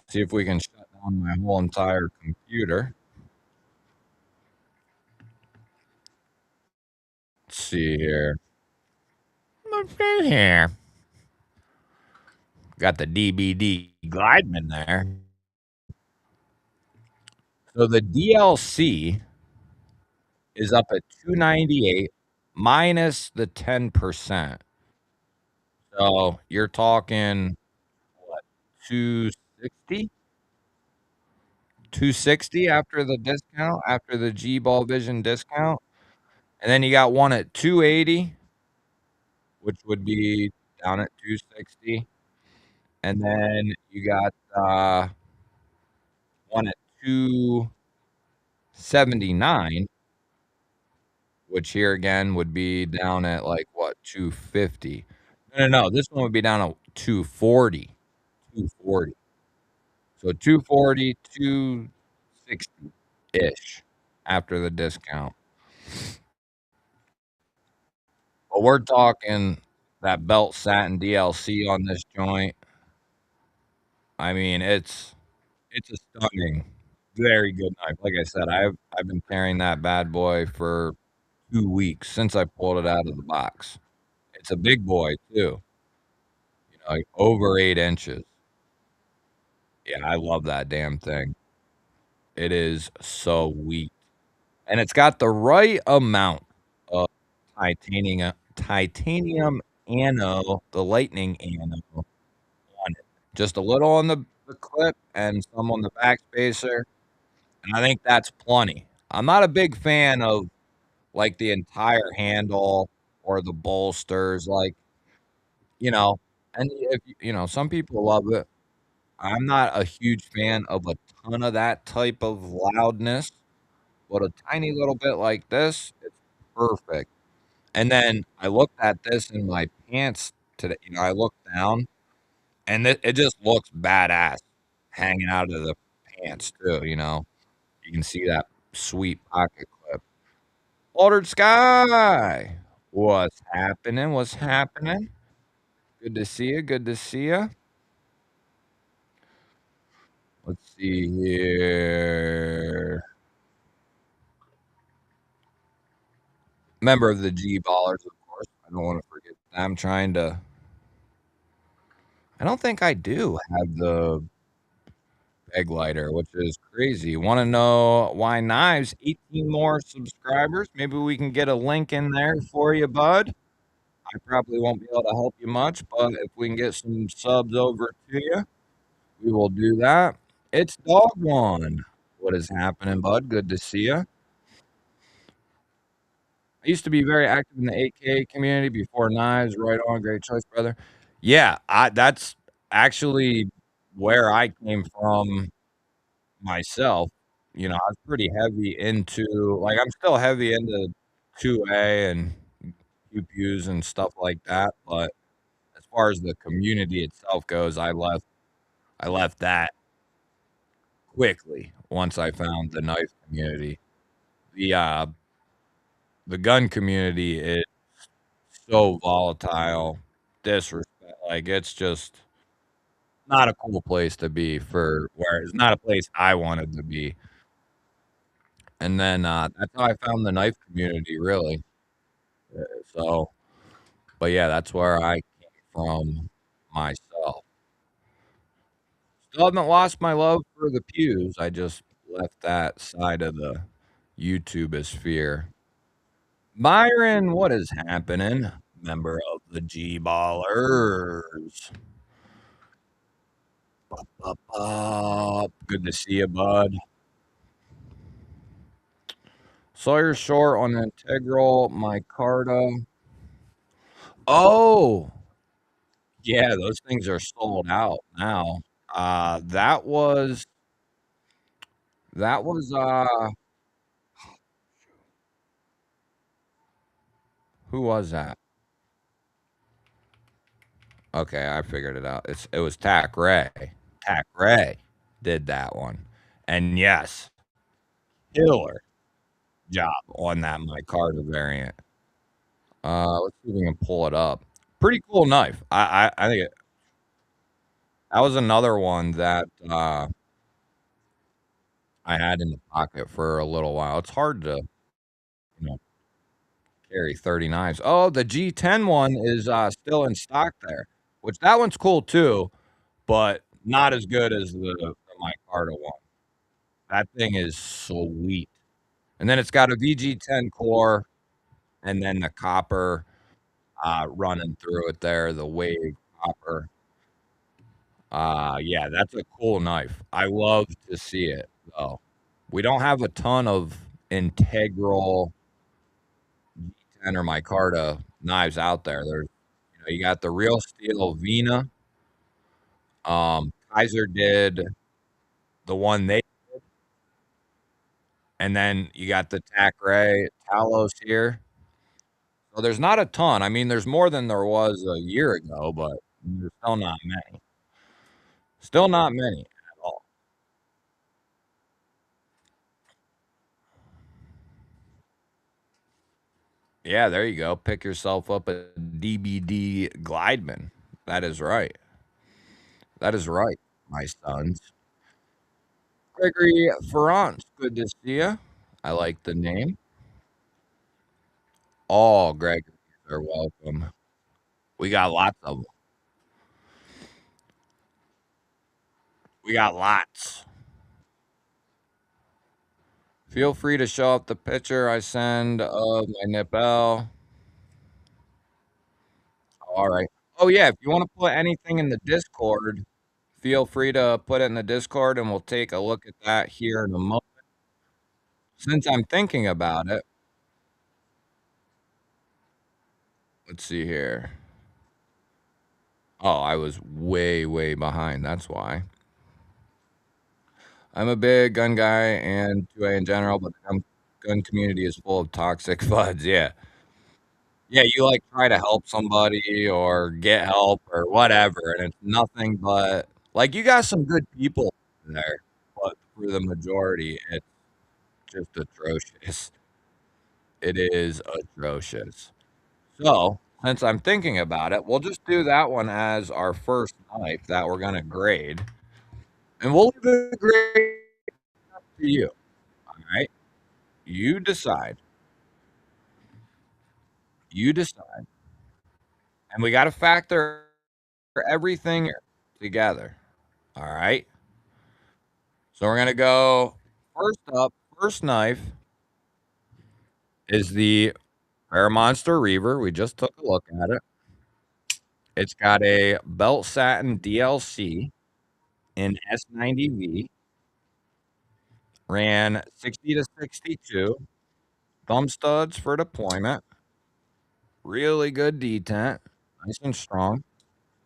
See if we can shut down my whole entire computer. Let's see here. Let's see here. Got the DBD Glideman there. So the DLC is up at 298 minus the 10%. So you're talking what, 260? 260 after the discount, after the G Ball Vision discount. And then you got one at 280, which would be down at 260. And then you got one at 279, which here again would be down at like what, 250. No, no, no. This one would be down at 240. 240. So 240, 260-ish after the discount. But we're talking that belt satin DLC on this joint. I mean, it's a stunning, very good knife. Like I said, I've been carrying that bad boy for 2 weeks since I pulled it out of the box. It's a big boy too, like over 8 inches. Yeah, I love that damn thing. It is so sweet, and it's got the right amount of titanium anno, the lightning anno on it. Just a little on the clip and some on the back spacer, and I think that's plenty. I'm not a big fan of, like, the entire handle or the bolsters, like, you know, and if some people love it. I'm not a huge fan of a ton of that type of loudness, but a tiny little bit like this, it's perfect. And then I looked at this in my pants today, I looked down, and it just looks badass hanging out of the pants too, you know? You can see that sweet pocket clip. Altered Sky! What's happening? What's happening? Good to see you, good to see you. Let's see here. Member of the G Ballers, of course. I don't wanna forget that. I don't think I do have the peg lighter, which is crazy. Wanna know why knives? 18 more subscribers. Maybe we can get a link in there for you, bud. I probably won't be able to help you much, but if we can get some subs over to you, we will do that. It's Dog One. What is happening, bud? Good to see you. I used to be very active in the AK community before knives. Right on, great choice, brother. Yeah, that's actually where I came from myself. I was pretty heavy into, like, I'm still heavy into 2A and pew-pews and stuff like that, but as far as the community itself goes, I left that quickly once I found the knife community. The gun community is so volatile, disrespect, like, it's just not a cool place to be, for where it's not a place I wanted to be, and then, that's how I found the knife community, really, so but yeah, that's where I came from myself. Still haven't lost my love for the pews, I just left that side of the YouTubosphere. Myron, what is happening? Member of the G-Ballers. Good to see you, bud. Sawyer Shore on Integral Micarta. Oh, yeah, those things are sold out now. Uh, that was that was who was that? Okay, I figured it out. It was Tack Ray. Tack Ray did that one. And yes, killer job on that micarta variant. Let's see if we can pull it up. Pretty cool knife. I think that was another one that, I had in the pocket for a little while. It's hard to, you know, carry 30 knives. Oh, the G10 one is, still in stock there, which that one's cool too, but not as good as the micarta one. That thing is sweet. And then it's got a VG10 core and then the copper, running through it there, the wave copper. Yeah, that's a cool knife. I love to see it, though. We don't have a ton of integral G10 or micarta knives out there. You got the real steel Vina, Kaiser did the one they and then you got the Taqueray Talos here. So there's not a ton. I mean, there's more than there was a year ago, but there's still not many. Still not many at all. Yeah, there you go. Pick yourself up a DBD Glideman. That is right. That is right, my sons. Gregory Ferrance, good to see you. I like the name. All Gregory's are welcome. We got lots of them. We got lots. Feel free to show up the picture I send of my nipple. All right. Oh, yeah, if you wanna put anything in the Discord, feel free to put it in the Discord, and we'll take a look at that here in a moment. Since I'm thinking about it, let's see here. Oh, I was way, way behind, that's why. I'm a big gun guy and 2A in general, but the gun community is full of toxic fuds, yeah. Yeah, you, like, try to help somebody or get help or whatever, and it's nothing but like, you got some good people in there, but for the majority, it's just atrocious. It is atrocious. So, since I'm thinking about it, we'll just do that one as our first knife that we're gonna grade, and we'll leave the grade to you, alright? You decide. You decide, and we gotta factor everything together, alright? So we're gonna go first up, first knife is the Rare Monster Reaver. We just took a look at it. It's got a belt satin DLC in S90V, ran 60 to 62, thumb studs for deployment, really good detent, nice and strong,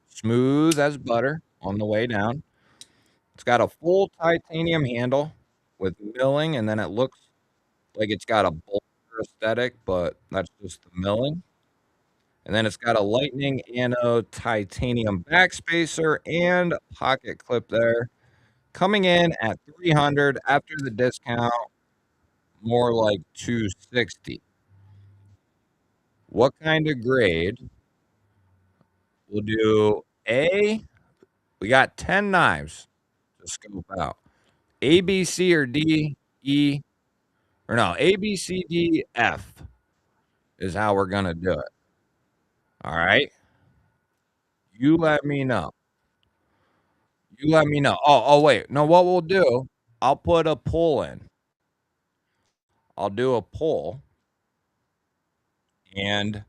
smooth as butter on the way down. It's got a full titanium handle with milling, and then it looks like it's got a bolster aesthetic, but that's just the milling. And then it's got a lightning anode titanium backspacer and a pocket clip there. Coming in at 300 after the discount, more like 260. What kind of grade? We'll do A. We got 10 knives to scope out. A, B, C, or D, E, or no, A, B, C, D, F is how we're gonna do it. All right? You let me know. You let me know. Wait. No, what we'll do, I'll put a poll in. I'll do a poll, and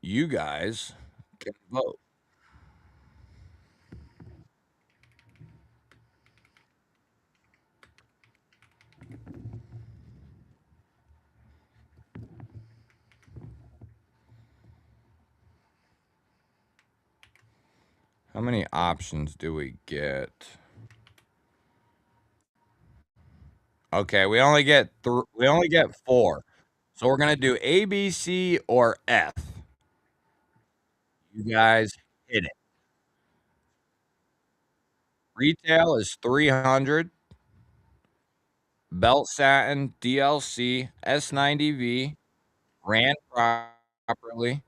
you guys can vote. How many options do we get? Okay, we only get 4. So we're gonna do A, B, C, or F. You guys hit it. Retail is 300. Belt satin DLC S90V ran properly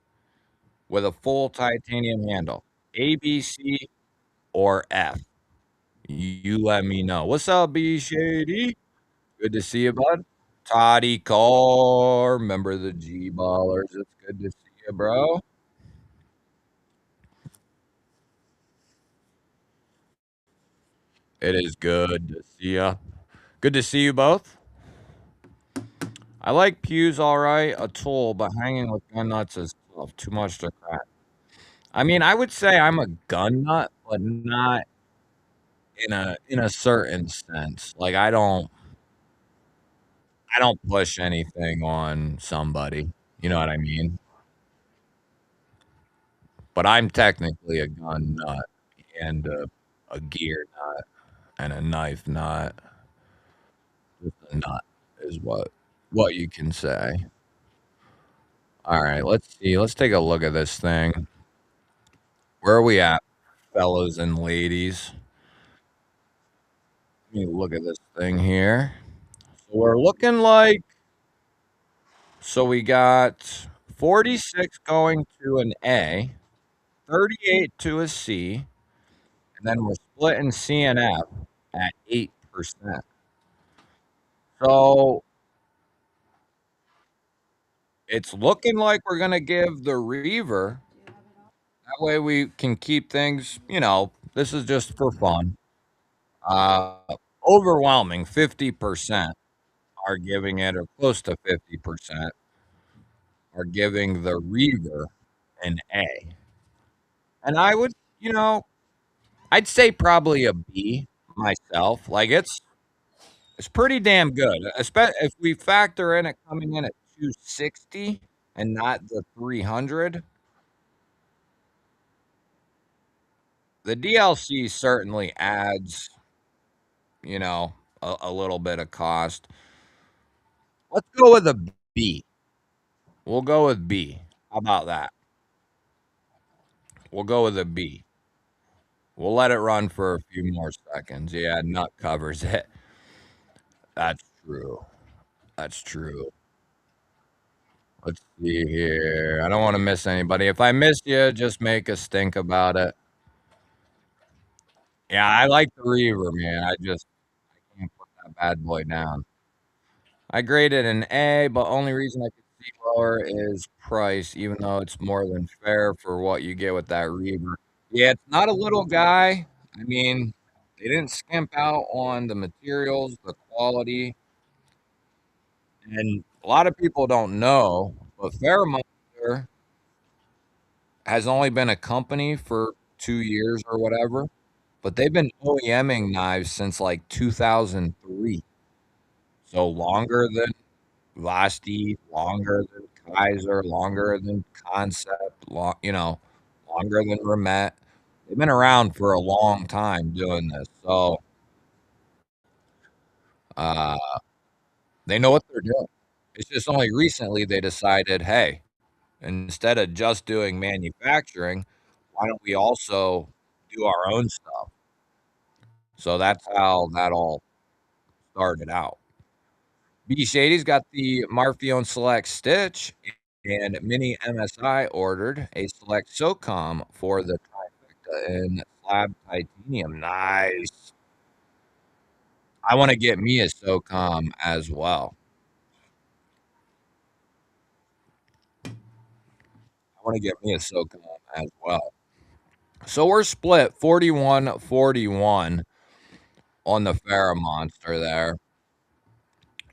with a full titanium handle. A, B, C, or F. You let me know. What's up, B Shady? Good to see you, bud. Toddy Carr, member of the G Ballers. It's good to see you, bro. It is good to see you. Good to see you both. I like pews all right, a tool, but hanging with gun nuts is tough. Too much to crack. I mean, I would say I'm a gun nut, but not in a certain sense. Like I don't push anything on somebody. You know what I mean? But I'm technically a gun nut. and a gear nut and a knife nut. Just a nut is what you can say. All right, let's see. Let's take a look at this thing. Where are we at, fellows and ladies? Let me look at this thing here. So we're looking like so we got 46 going to an A, 38 to a C, and then we're splitting C and F at 8%. So it's looking like we're gonna give the Reaver. That way we can keep things, this is just for fun. Uh, Overwhelming 50% are giving it, or close to 50% are giving the Reaver an A. And I would, you know, I'd say probably a B myself. Like it's pretty damn good. Especially if we factor in it coming in at 260 and not the 300. The DLC certainly adds, a little bit of cost. Let's go with a B. We'll go with B. How about that? We'll go with a B. We'll let it run for a few more seconds. Yeah, nut covers it. That's true. That's true. Let's see here. I don't want to miss anybody. If I miss you, just make us think about it. Yeah, I like the Reaver, man. I can't put that bad boy down. I graded an A, but only reason I could see lower is price, even though it's more than fair for what you get with that Reaver. Yeah, it's not a little guy. I mean, they didn't skimp out on the materials, the quality, and a lot of people don't know, but Fairmonster has only been a company for 2 years or whatever, but they've been OEMing knives since like 2003. So longer than Vasti, longer than Kaiser, longer than Concept, longer than Remet. They've been around for a long time doing this. So uh, they know what they're doing. It's just only recently they decided, hey, instead of just doing manufacturing, why don't we also do our own stuff? So that's how that all started out. B Shady's got the Marfione Select Stitch, and Mini MSI ordered a Select SOCOM for the trifecta in slab titanium. Nice. I want to get me a SOCOM as well. I want to get me a SOCOM as well. So we're split 41-41 on the Farrah Monster there.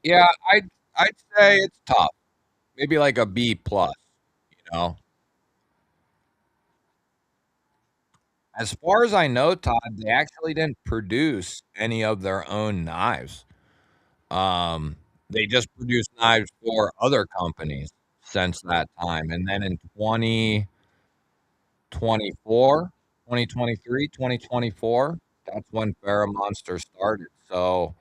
Yeah, I'd say it's tough. Maybe like a B plus, you know. As far as I know, Todd, they actually didn't produce any of their own knives. They just produced knives for other companies since that time. And then in 2024, 2023, 2024, that's when Farrah Monster started. So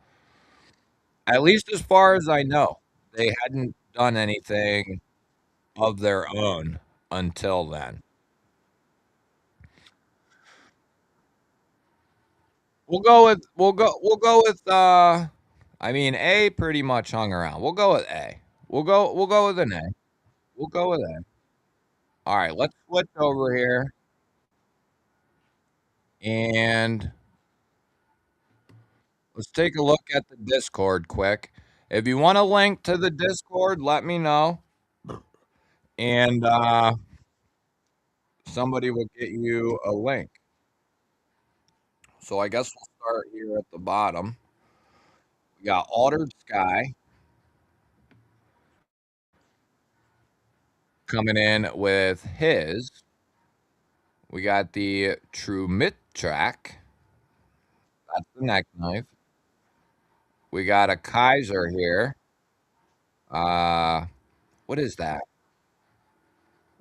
at least as far as I know, they hadn't done anything of their own until then. I mean A pretty much hung around. We'll go with A. We'll go with an A. We'll go with A. All right, let's switch over here and let's take a look at the Discord quick. If you want a link to the Discord, let me know and somebody will get you a link. So I guess we'll start here at the bottom. We got Altered Sky coming in with his. We got the True Track. That's the neck knife. We got a Kaiser here. Uh, what is that?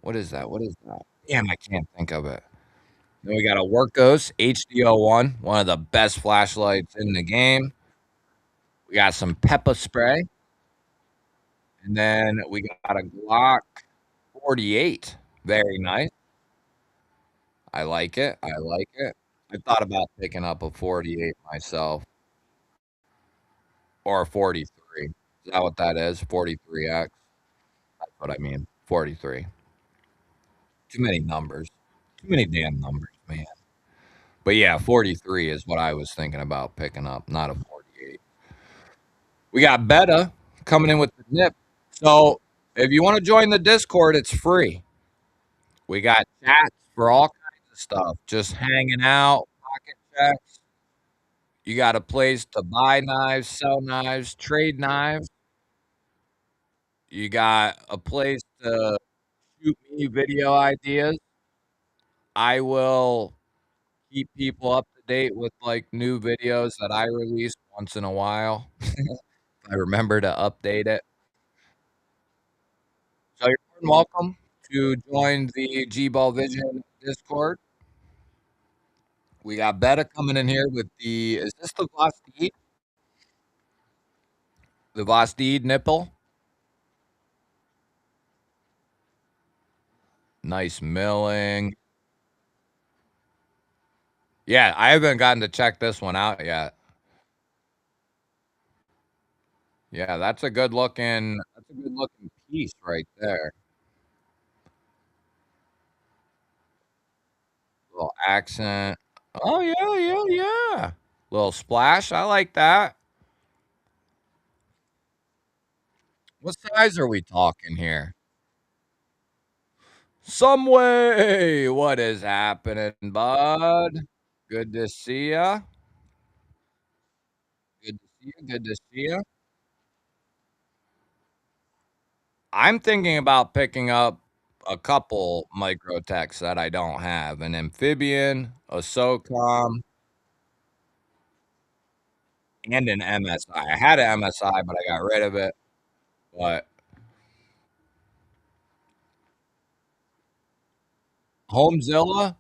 What is that? What is that? Damn, I can't think of it. Then we got a Workos HD01, one of the best flashlights in the game. We got some pepper spray, and then we got a Glock 48. Very nice. I like it. I like it. I thought about picking up a 48 myself or a 43. Is that what that is? 43X. That's what I mean. 43. Too many numbers. Too many damn numbers, man. But yeah, 43 is what I was thinking about picking up, not a 48. We got Beta coming in with the nip. So if you want to join the Discord, it's free. We got chats for all kinds of stuff. Just hanging out, pocket checks. You got a place to buy knives, sell knives, trade knives. You got a place to shoot me video ideas. I will keep people up to date with like new videos that I release once in a while. I remember to update it. So you're more than welcome to join the GBall Vision Discord. We got Beta coming in here with the is this the Vosteed? The Vosteed nipple? Nice milling. Yeah, I haven't gotten to check this one out yet. Yeah, that's a good looking piece right there. Little accent. Oh yeah, yeah, yeah. Little splash. I like that. What size are we talking here? Some way. What is happening, bud? Good to see ya. Good to see you. Good to see you. I'm thinking about picking up a couple microtechs that I don't have, an amphibian, a SOCOM, and an MSI. I had an MSI, but I got rid of it. But Homezilla,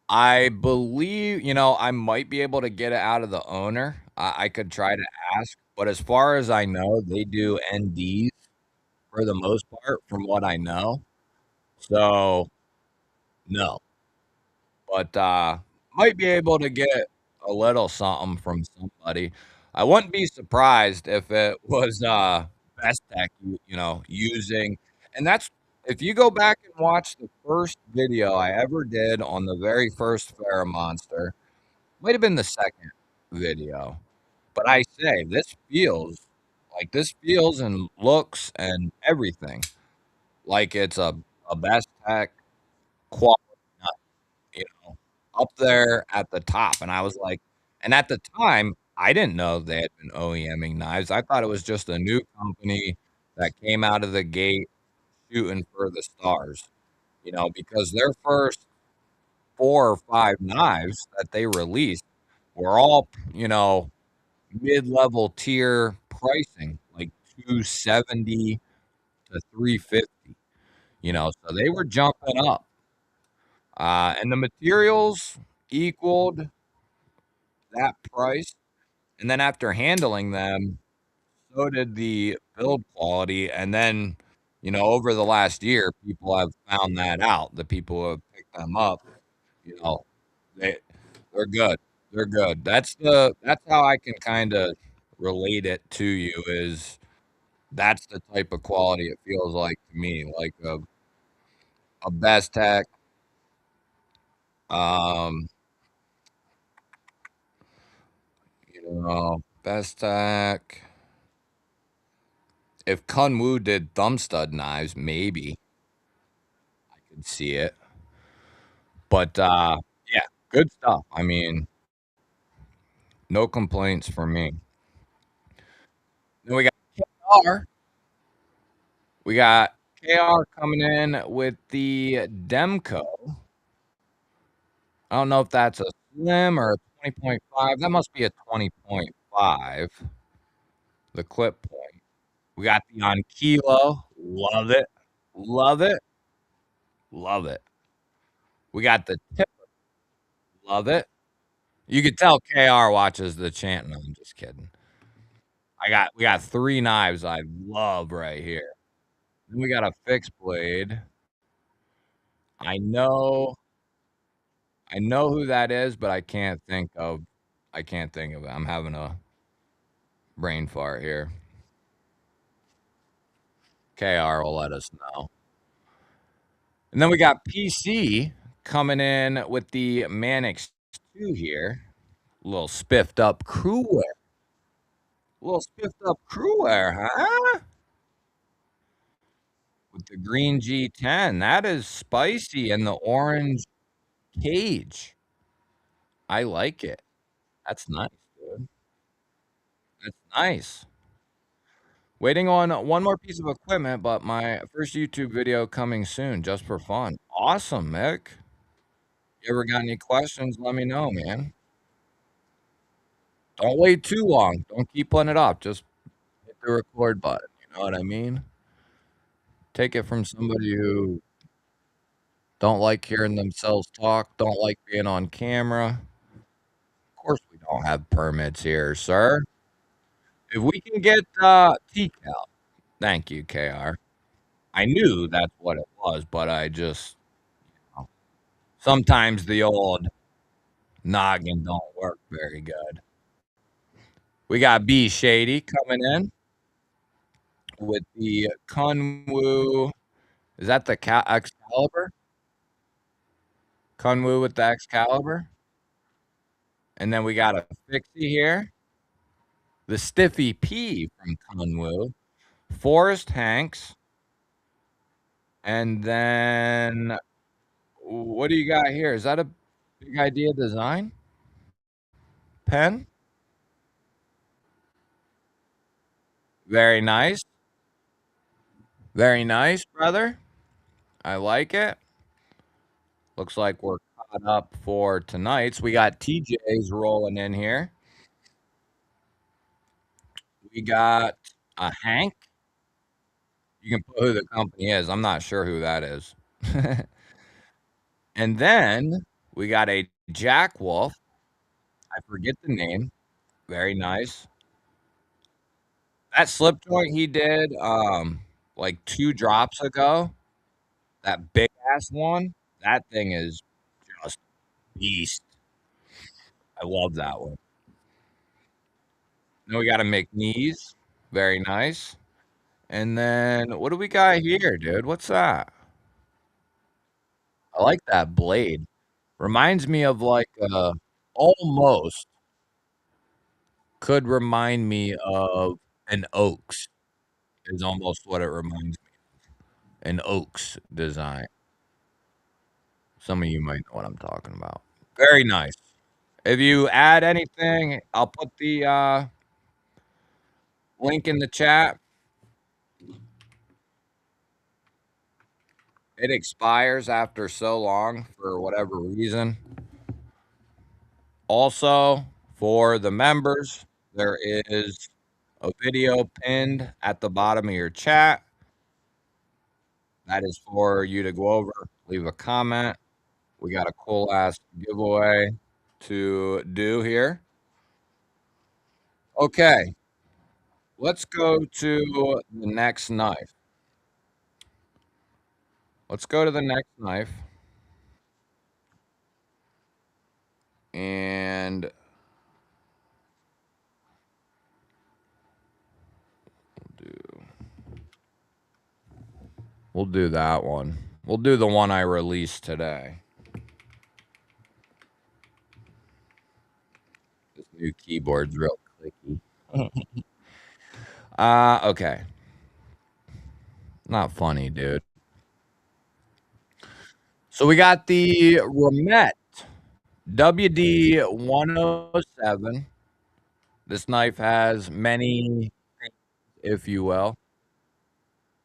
I believe, I might be able to get it out of the owner. I could try to ask, but as far as I know, they do NDs for the most part, from what I know. So no, but might be able to get a little something from somebody. I wouldn't be surprised if it was Best Tech, using, and that's if you go back and watch the first video I ever did on the very first Monster, might have been the second video, but I say this feels and looks and everything like it's a Best Tech quality. you Up there at the top, and I was like and at the time, I didn't know they had been OEMing knives. I thought it was just a new company that came out of the gate shooting for the stars, because their first 4 or 5 knives that they released were all, mid-level tier pricing, like 270 to 350, so they were jumping up, and the materials equaled that price. And then after handling them, so did the build quality. And then, over the last year, people have found that out. The people who have picked them up, you know, they they're good. They're good. That's how I can kind of relate it to you is that's the type of quality it feels like to me, like a Best Tech, um, Best Tech. If Kunwu did thumb stud knives, maybe I could see it. But yeah, good stuff. I mean, no complaints from me. Then we got KR. We got KR coming in with the Demco. I don't know if that's a slim or a 20.5. That must be a 20.5. The clip point. We got the on kilo. Love it. Love it. Love it. We got the tip. Love it. You could tell KR watches the chant. No, I'm just kidding. We got 3 knives I love right here. Then we got a fixed blade. I know I know who that is, but I can't think of it. I'm having a brain fart here. KR will let us know. And then we got PC coming in with the Manix 2 here. A little spiffed up crew wear. A little spiffed up crew wear, huh? With the green G10. That is spicy and the orange cage. I like it. That's nice, dude. That's nice. Waiting on one more piece of equipment, but my first YouTube video coming soon just for fun. Awesome, Mick. You ever got any questions? Let me know, man. Don't wait too long. Don't keep putting it off. Just hit the record button. You know what I mean? Take it from somebody who don't like hearing themselves talk, don't like being on camera. Of course, we don't have permits here, sir. If we can get TCAL, thank you, KR. I knew that's what it was, but I just sometimes the old noggin don't work very good. We got B Shady coming in with the Kunwu. Is that the Excalibur? Kunwu with the Excalibur. And then we got a Fixie here. The Stiffy P from Kunwu. Forrest Hanks. And then what do you got here? Is that a big idea design? Pen? Very nice. Very nice, brother. I like it. Looks like we're caught up for tonight's. We got TJ's rolling in here. We got a Hank. You can put who the company is. I'm not sure who that is. And then we got a Jack Wolf. I forget the name. Very nice. That slip joint he did like 2 drops ago, that big ass one, that thing is just beast. I love that one. Then we got a McNeese. Very nice. And then what do we got here, dude? What's that? I like that blade. Reminds me of like almost could remind me of an Oaks is almost what it reminds me. An Oaks design. Some of you might know what I'm talking about. Very nice. If you add anything, I'll put the link in the chat. It expires after so long for whatever reason. Also, for the members, there is a video pinned at the bottom of your chat. That is for you to go over, leave a comment. We got a cool ass giveaway to do here. Okay, let's go to the next knife. Let's go to the next knife. And we'll do that one. We'll do the one I released today. This new keyboard's real clicky. Okay. Not funny, dude. So we got the Ramet WD-107. This knife has many, if you will.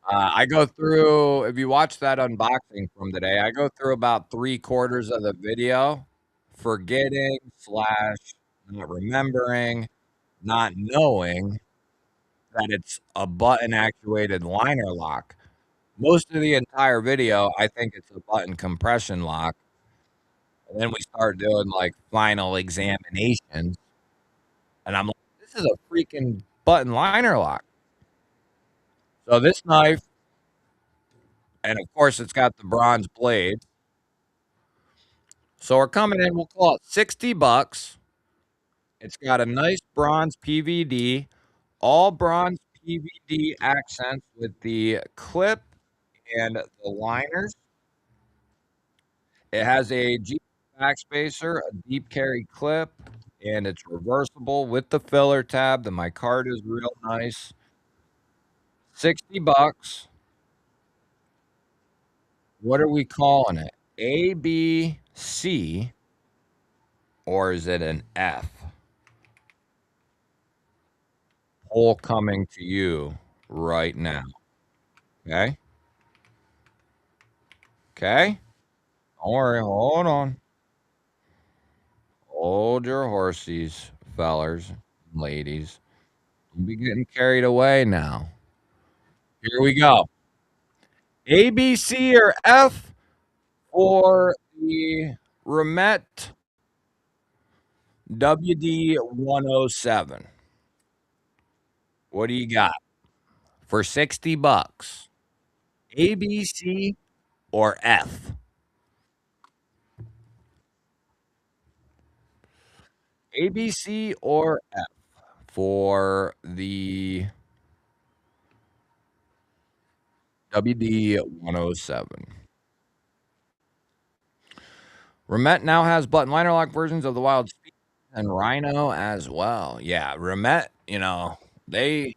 I go through, if you watch that unboxing from today, I go through about 3/4 of the video, forgetting slash not remembering, not knowing that it's a button actuated liner lock. Most of the entire video, I think it's a button compression lock. And then we start doing, like, final examinations, and I'm like, "This is a freaking button liner lock." So this knife and, of course, it's got the bronze blade. So we're coming in, we'll call it 60 bucks. It's got a nice bronze PVD, all bronze PVD accents with the clip and the liners. It has a G backspacer, a deep carry clip, and it's reversible with the filler tab. The micarta is real nice. 60 bucks. What are we calling it? A, B, C, or is it an F? Poll coming to you right now. Okay? Okay? Don't worry. Hold on. Hold your horses, fellers, ladies. Don't be getting carried away now. Here we go. A, B, C, or F for the Remet WD-107. What do you got for 60 bucks? A, B, C, or F? A, B, C, or F for the WD-107. Remet now has button liner lock versions of the Wild Speed and Rhino as well. Yeah, Remet, they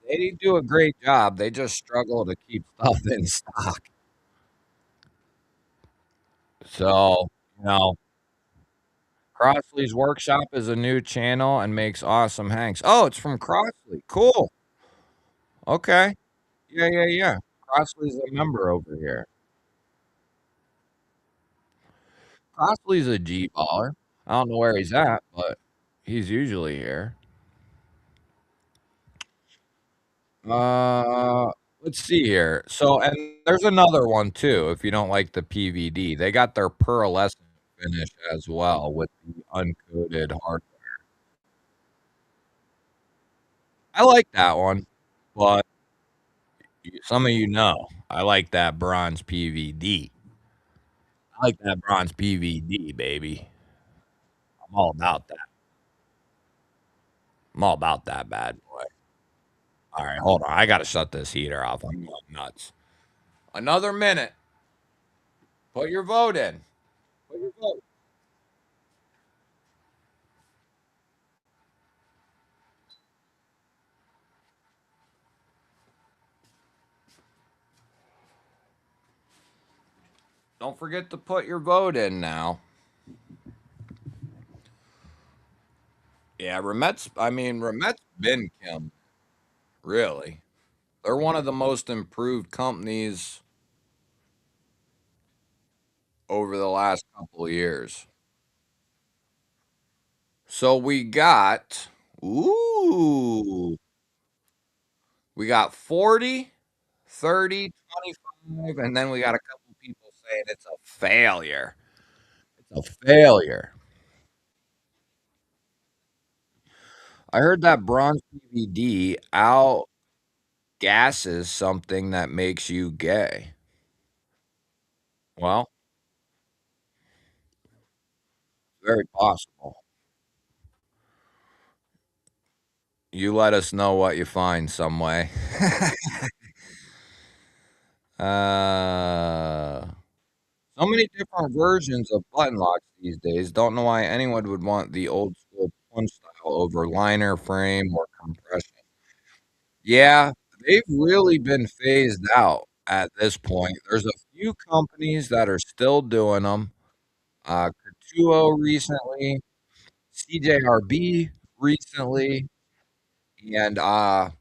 they do a great job. They just struggle to keep stuff in stock. So, you know, Crossley's Workshop is a new channel and makes awesome hanks. Oh, it's from Crossley. Cool. Okay. Yeah, yeah, yeah. Crossley's a member over here. Crossley's a G baller. I don't know where he's at, but he's usually here. Uh, let's see here. So, and there's another one too, if you don't like the PVD. They got their pearlescent finish as well with the uncoated hard. I like that one, but some of you know, I like that bronze PVD. I like that bronze PVD, baby. I'm all about that. I'm all about that bad boy. All right, hold on. I gotta shut this heater off. I'm going nuts. Another minute. Put your vote in. Put your vote. Don't forget to put your vote in now. Yeah, Remet's been Kim, really. They're one of the most improved companies over the last couple of years. So ooh, we got 40, 30, 25, and then we got a couple people saying it's a failure. It's a failure. I heard that bronze PVD outgasses something that makes you gay. Well, very possible. You let us know what you find some way. Uh, so many different versions of button locks these days. Don't know why anyone would want the old school punch style over liner frame or compression. Yeah, they've really been phased out at this point. There's a few companies that are still doing them. Katuo recently, CJRB recently, and the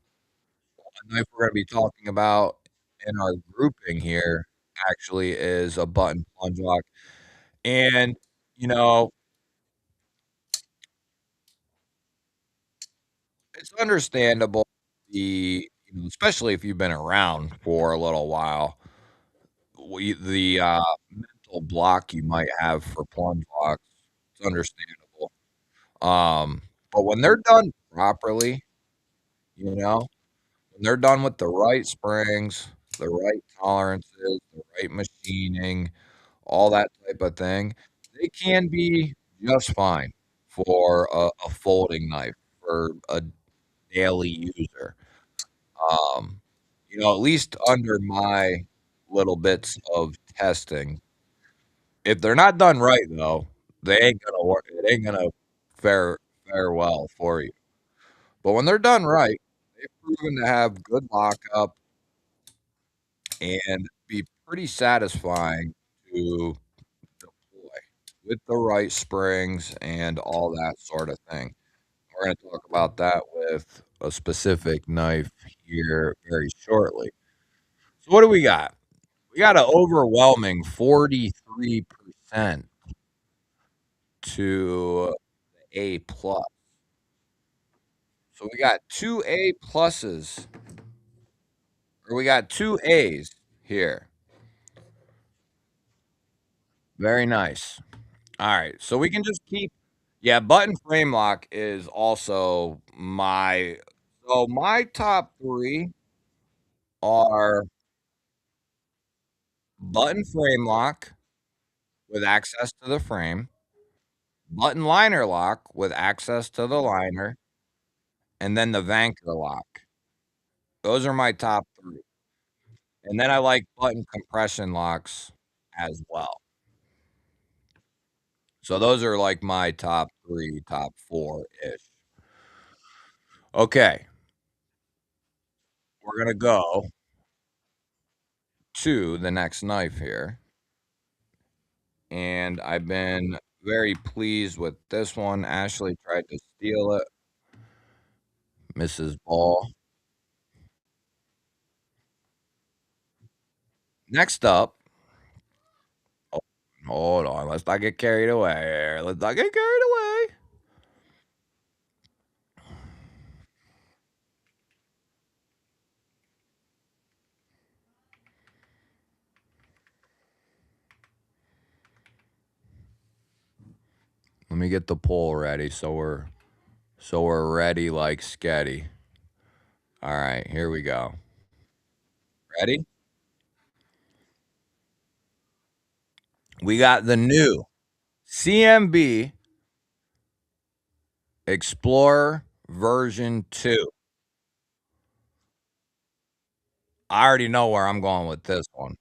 knife we're gonna be talking about in our grouping here actually is a button plunge lock. And, you know, it's understandable especially if you've been around for a little while, the mental block you might have for plunge locks. It's understandable. Um, but when they're done properly, you know, when they're done with the right springs, the right tolerances, the right machining, all that type of thing, they can be just fine for a folding knife for a daily user. Um, at least under my little bits of testing, if they're not done right though, they ain't gonna work. It ain't gonna fare fare well for you. But when they're done right, they've proven to have good lockup and be pretty satisfying to deploy with the right springs and all that sort of thing. We're going to talk about that with a specific knife here very shortly. So what do we got? We got an overwhelming 43% to A plus. So we got two A pluses, or we got two A's here. Very nice. All right, so we can just keep. Yeah, button frame lock is also my. So my top three are button frame lock with access to the frame, button liner lock with access to the liner, and then the Vanker lock. Those are my top three. And then I like button compression locks as well. So those are like my top three, top four ish. Okay, we're gonna go to the next knife here. And I've been very pleased with this one. Ashley tried to steal it. Mrs. Ball. Next up, oh, hold on. Let's not get carried away here. Let's not get carried away. Let me get the poll ready so we're ready like sketty. All right, here we go. Ready? We got the new CMB Explorer version 2. I already know where I'm going with this one.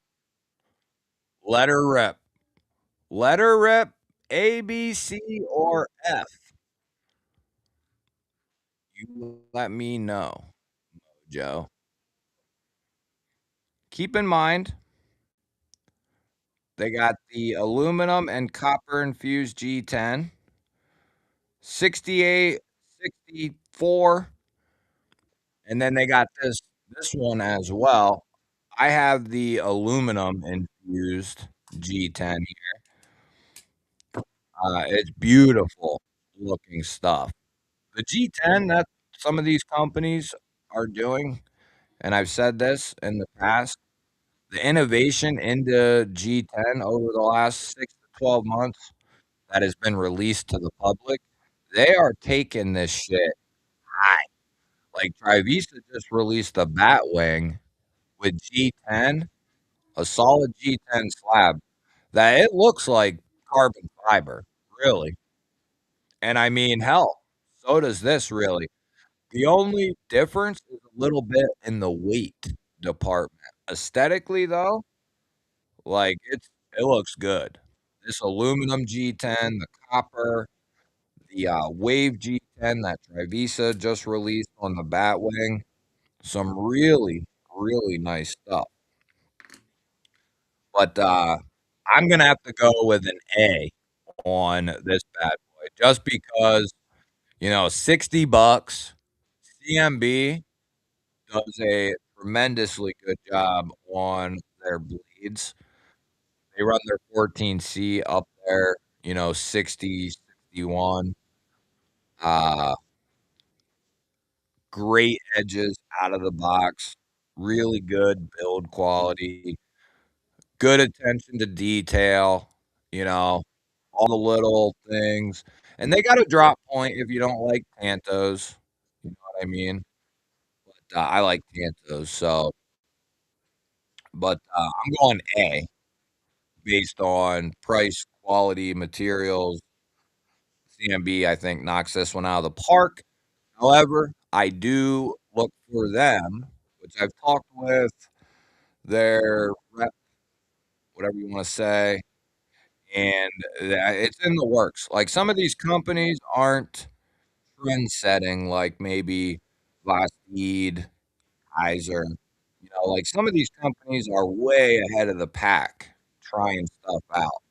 Let her rip. Let her rip. A, B, C, or F. You let me know, Joe. Keep in mind, they got the aluminum and copper infused G10, 68, 64, and then they got this one as well. I have the aluminum infused G10 here. It's beautiful looking stuff. The G10 that some of these companies are doing, and I've said this in the past, the innovation into G10 over the last 6 to 12 months that has been released to the public, they are taking this shit high. Like, Trivisa just released a Batwing with G10, a solid G10 slab that it looks like carbon fiber, really. And I mean, hell, so does this really. The only difference is a little bit in the weight department. Aesthetically, though, like, it looks good. This aluminum G10, the copper, the, Wave G10 that Trivisa just released on the Batwing, some really, really nice stuff. But, I'm gonna have to go with an A on this bad boy just because, 60 bucks, CMB does a tremendously good job on their bleeds. They run their 14C up there, 60, 61. Uh, Great edges out of the box, really good build quality, good attention to detail. you know, all the little things, and they got a drop point if you don't like Tantos, you know what I mean? But, I like Tantos, so I'm going A based on price, quality, materials. CMB, I think, knocks this one out of the park. However, I do look for them, which I've talked with their rep, whatever you wanna say, and that it's in the works. Like, some of these companies aren't trend setting like maybe Lockheed, Kaiser, like, some of these companies are way ahead of the pack trying stuff out.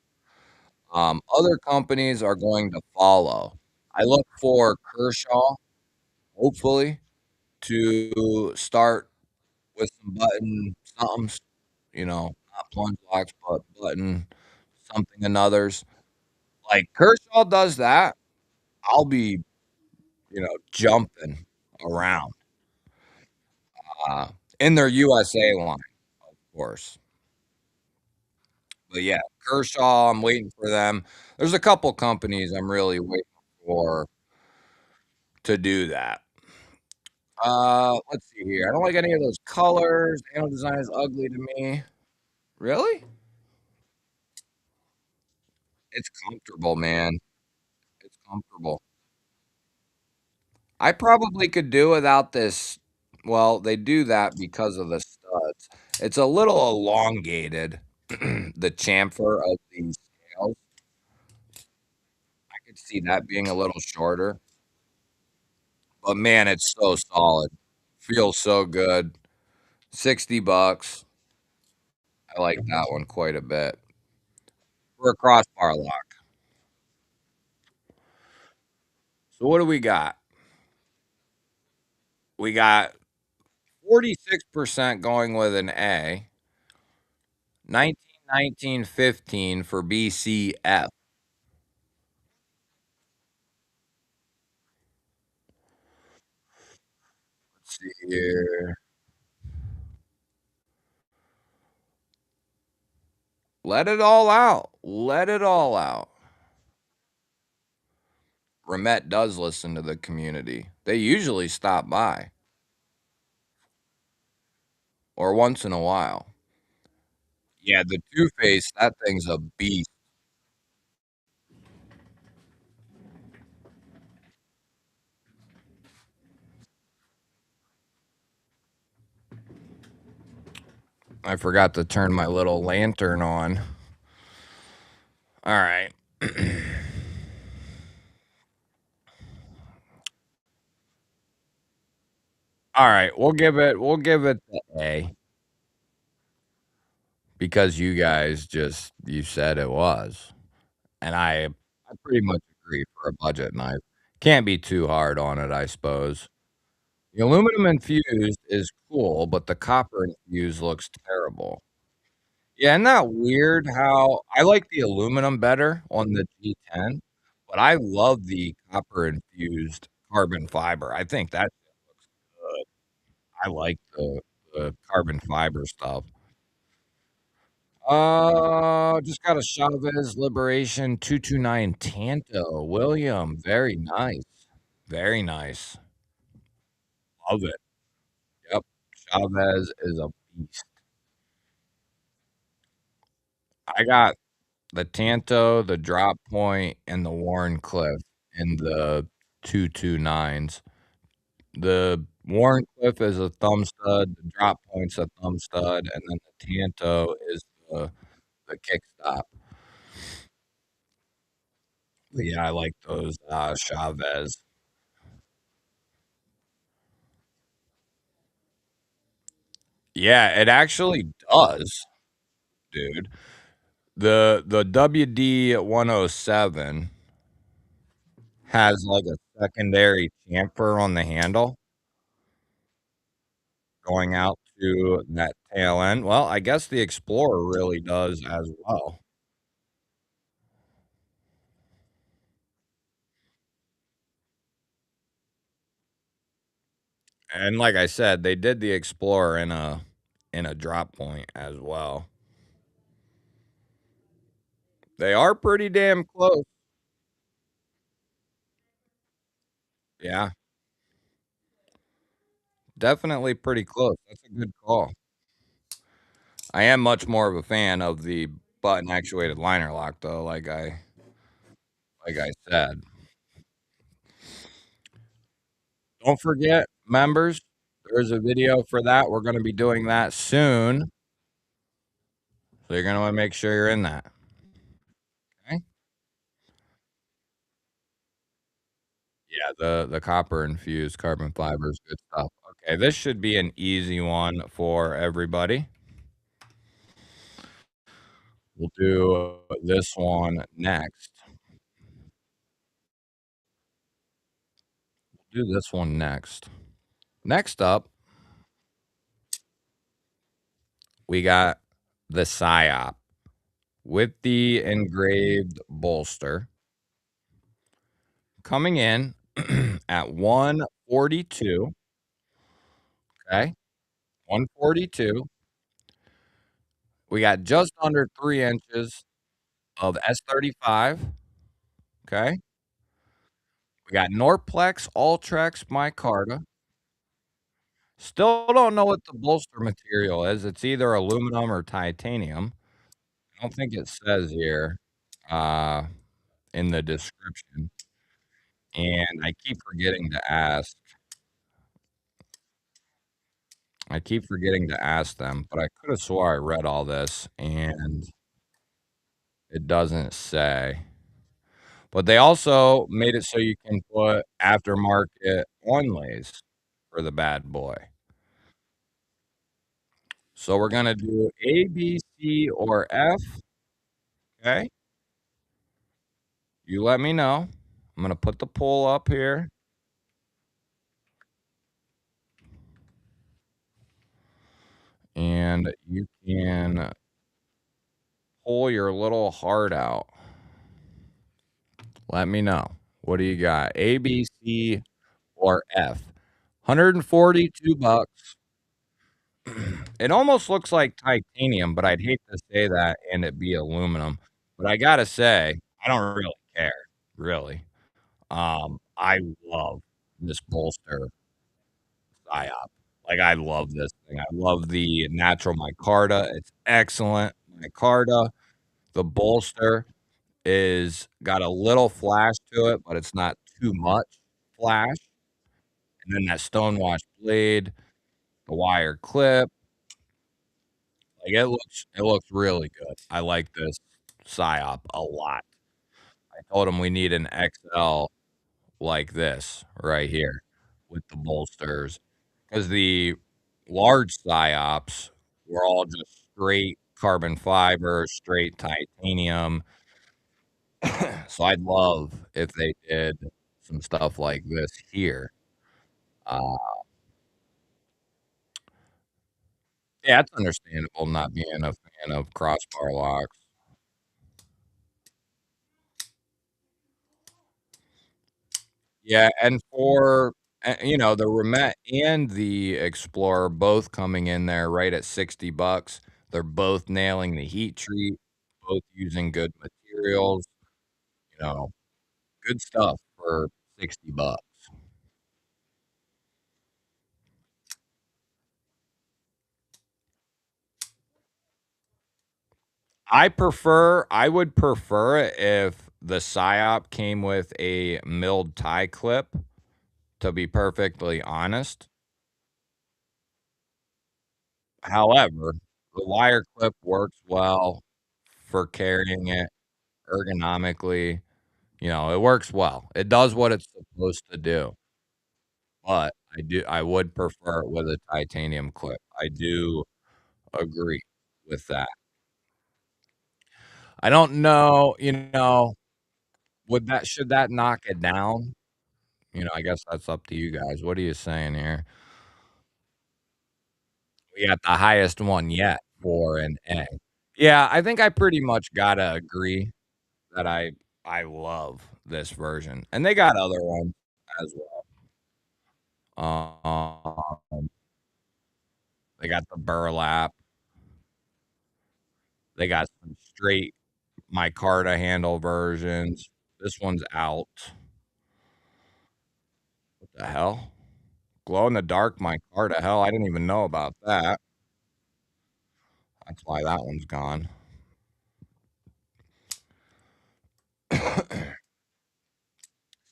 Other companies are going to follow. I look for Kershaw, hopefully, to start with some button somethings, not plunge locks, but button something and others. Like, Kershaw does that, I'll be, jumping around, uh, in their USA line, of course. But, yeah, Kershaw, I'm waiting for them. There's a couple companies I'm really waiting for to do that. Let's see here. I don't like any of those colors. Handle design is ugly to me. Really? It's comfortable, man. It's comfortable. I probably could do without this. Well, they do that because of the studs. It's a little elongated, the chamfer of these scales. I could see that being a little shorter, but man, it's so solid. Feels so good. 60 bucks. I like that one quite a bit. For a crossbar lock. So what do we got? We got 46% going with an A, 19, 19, 15 for BCF. Let's see here. Let it all out. Let it all out. Ramet does listen to the community. They usually stop by, or once in a while. Yeah, the Two Face, that thing's a beast. I forgot to turn my little lantern on. All right. All right, we'll give it the A because you guys you said it was. And I pretty much agree for a budget knife. Can't be too hard on it, I suppose. The aluminum infused is cool, but the copper infused looks terrible. Yeah, isn't that weird how I like the aluminum better on the G10, but I love the copper infused carbon fiber. I think that looks good. I like the carbon fiber stuff. Just got a Chavez Liberation 229 Tanto. William, very nice. Very nice. Love it. Yep. Chavez is a beast. I got the Tanto, the Drop Point, and the Warncliffe in the 229s. The Warncliffe is a thumb stud, the Drop Point's a thumb stud, and then the Tanto is the kickstop. But yeah, I like those Chavez. Yeah, it actually does, dude. The WD-107 has, like, a secondary chamfer on the handle going out to that tail end. Well, I guess the Explorer really does as well. And like I said, they did the Explorer in a drop point as well. They are pretty damn close. Yeah, definitely pretty close. That's a good call. I am much more of a fan of the button actuated liner lock though, like I said. Don't forget, members, there's a video for that. We're gonna be doing that soon, so you're gonna wanna make sure you're in that, okay? Yeah, the copper infused carbon fiber is good stuff. Okay, this should be an easy one for everybody. We'll do this one next. Do this one next. Next up, we got the PSYOP with the engraved bolster coming in at 142, okay? 142. We got just under 3 inches of S35, okay? We got Norplex Ultrex micarta. Still don't know what the bolster material is. It's either aluminum or titanium. I don't think it says here, uh, in the description, and I keep forgetting to ask them, but I coulda swore I read all this, and it doesn't say. But they also made it so you can put aftermarket onlays for the bad boy. So we're gonna do A, B, C, or F, okay? You let me know. I'm gonna put the poll up here, and you can pull your little heart out. Let me know. What do you got? A, B, C, or F? 142 bucks. It almost looks like titanium, but I'd hate to say that and it be aluminum. But I gotta say, I don't really care, really. I love this bolster PSYOP. Like, I love this thing. I love the natural micarta. It's excellent micarta. The bolster is got a little flash to it, but it's not too much flash. And then that stonewashed blade, the wire clip, like, it looks really good. I like this PSYOP a lot. I told him we need an XL like this right here with the bolsters, because the large PSYOPs were all just straight carbon fiber, straight titanium. So I'd love if they did some stuff like this here. Uh, yeah, it's understandable not being a fan of crossbar locks. Yeah, and for the Remette and the Explorer both coming in there right at 60 bucks. They're both nailing the heat treat, both using good materials, you know, good stuff for 60 bucks. I would prefer it if the PSYOP came with a milled tie clip, to be perfectly honest. However, the wire clip works well for carrying it ergonomically. It works well. It does what it's supposed to do, but I would prefer it with a titanium clip. I do agree with that. I don't know, should that knock it down? I guess that's up to you guys. What are you saying here? We got the highest one yet for an A. Yeah, I think I pretty much gotta agree that I love this version, and they got other ones as well. They got the burlap. They got some straight micarta handle versions. This one's out. What the hell? Glow in the dark micarta. Hell, I didn't even know about that. That's why that one's gone.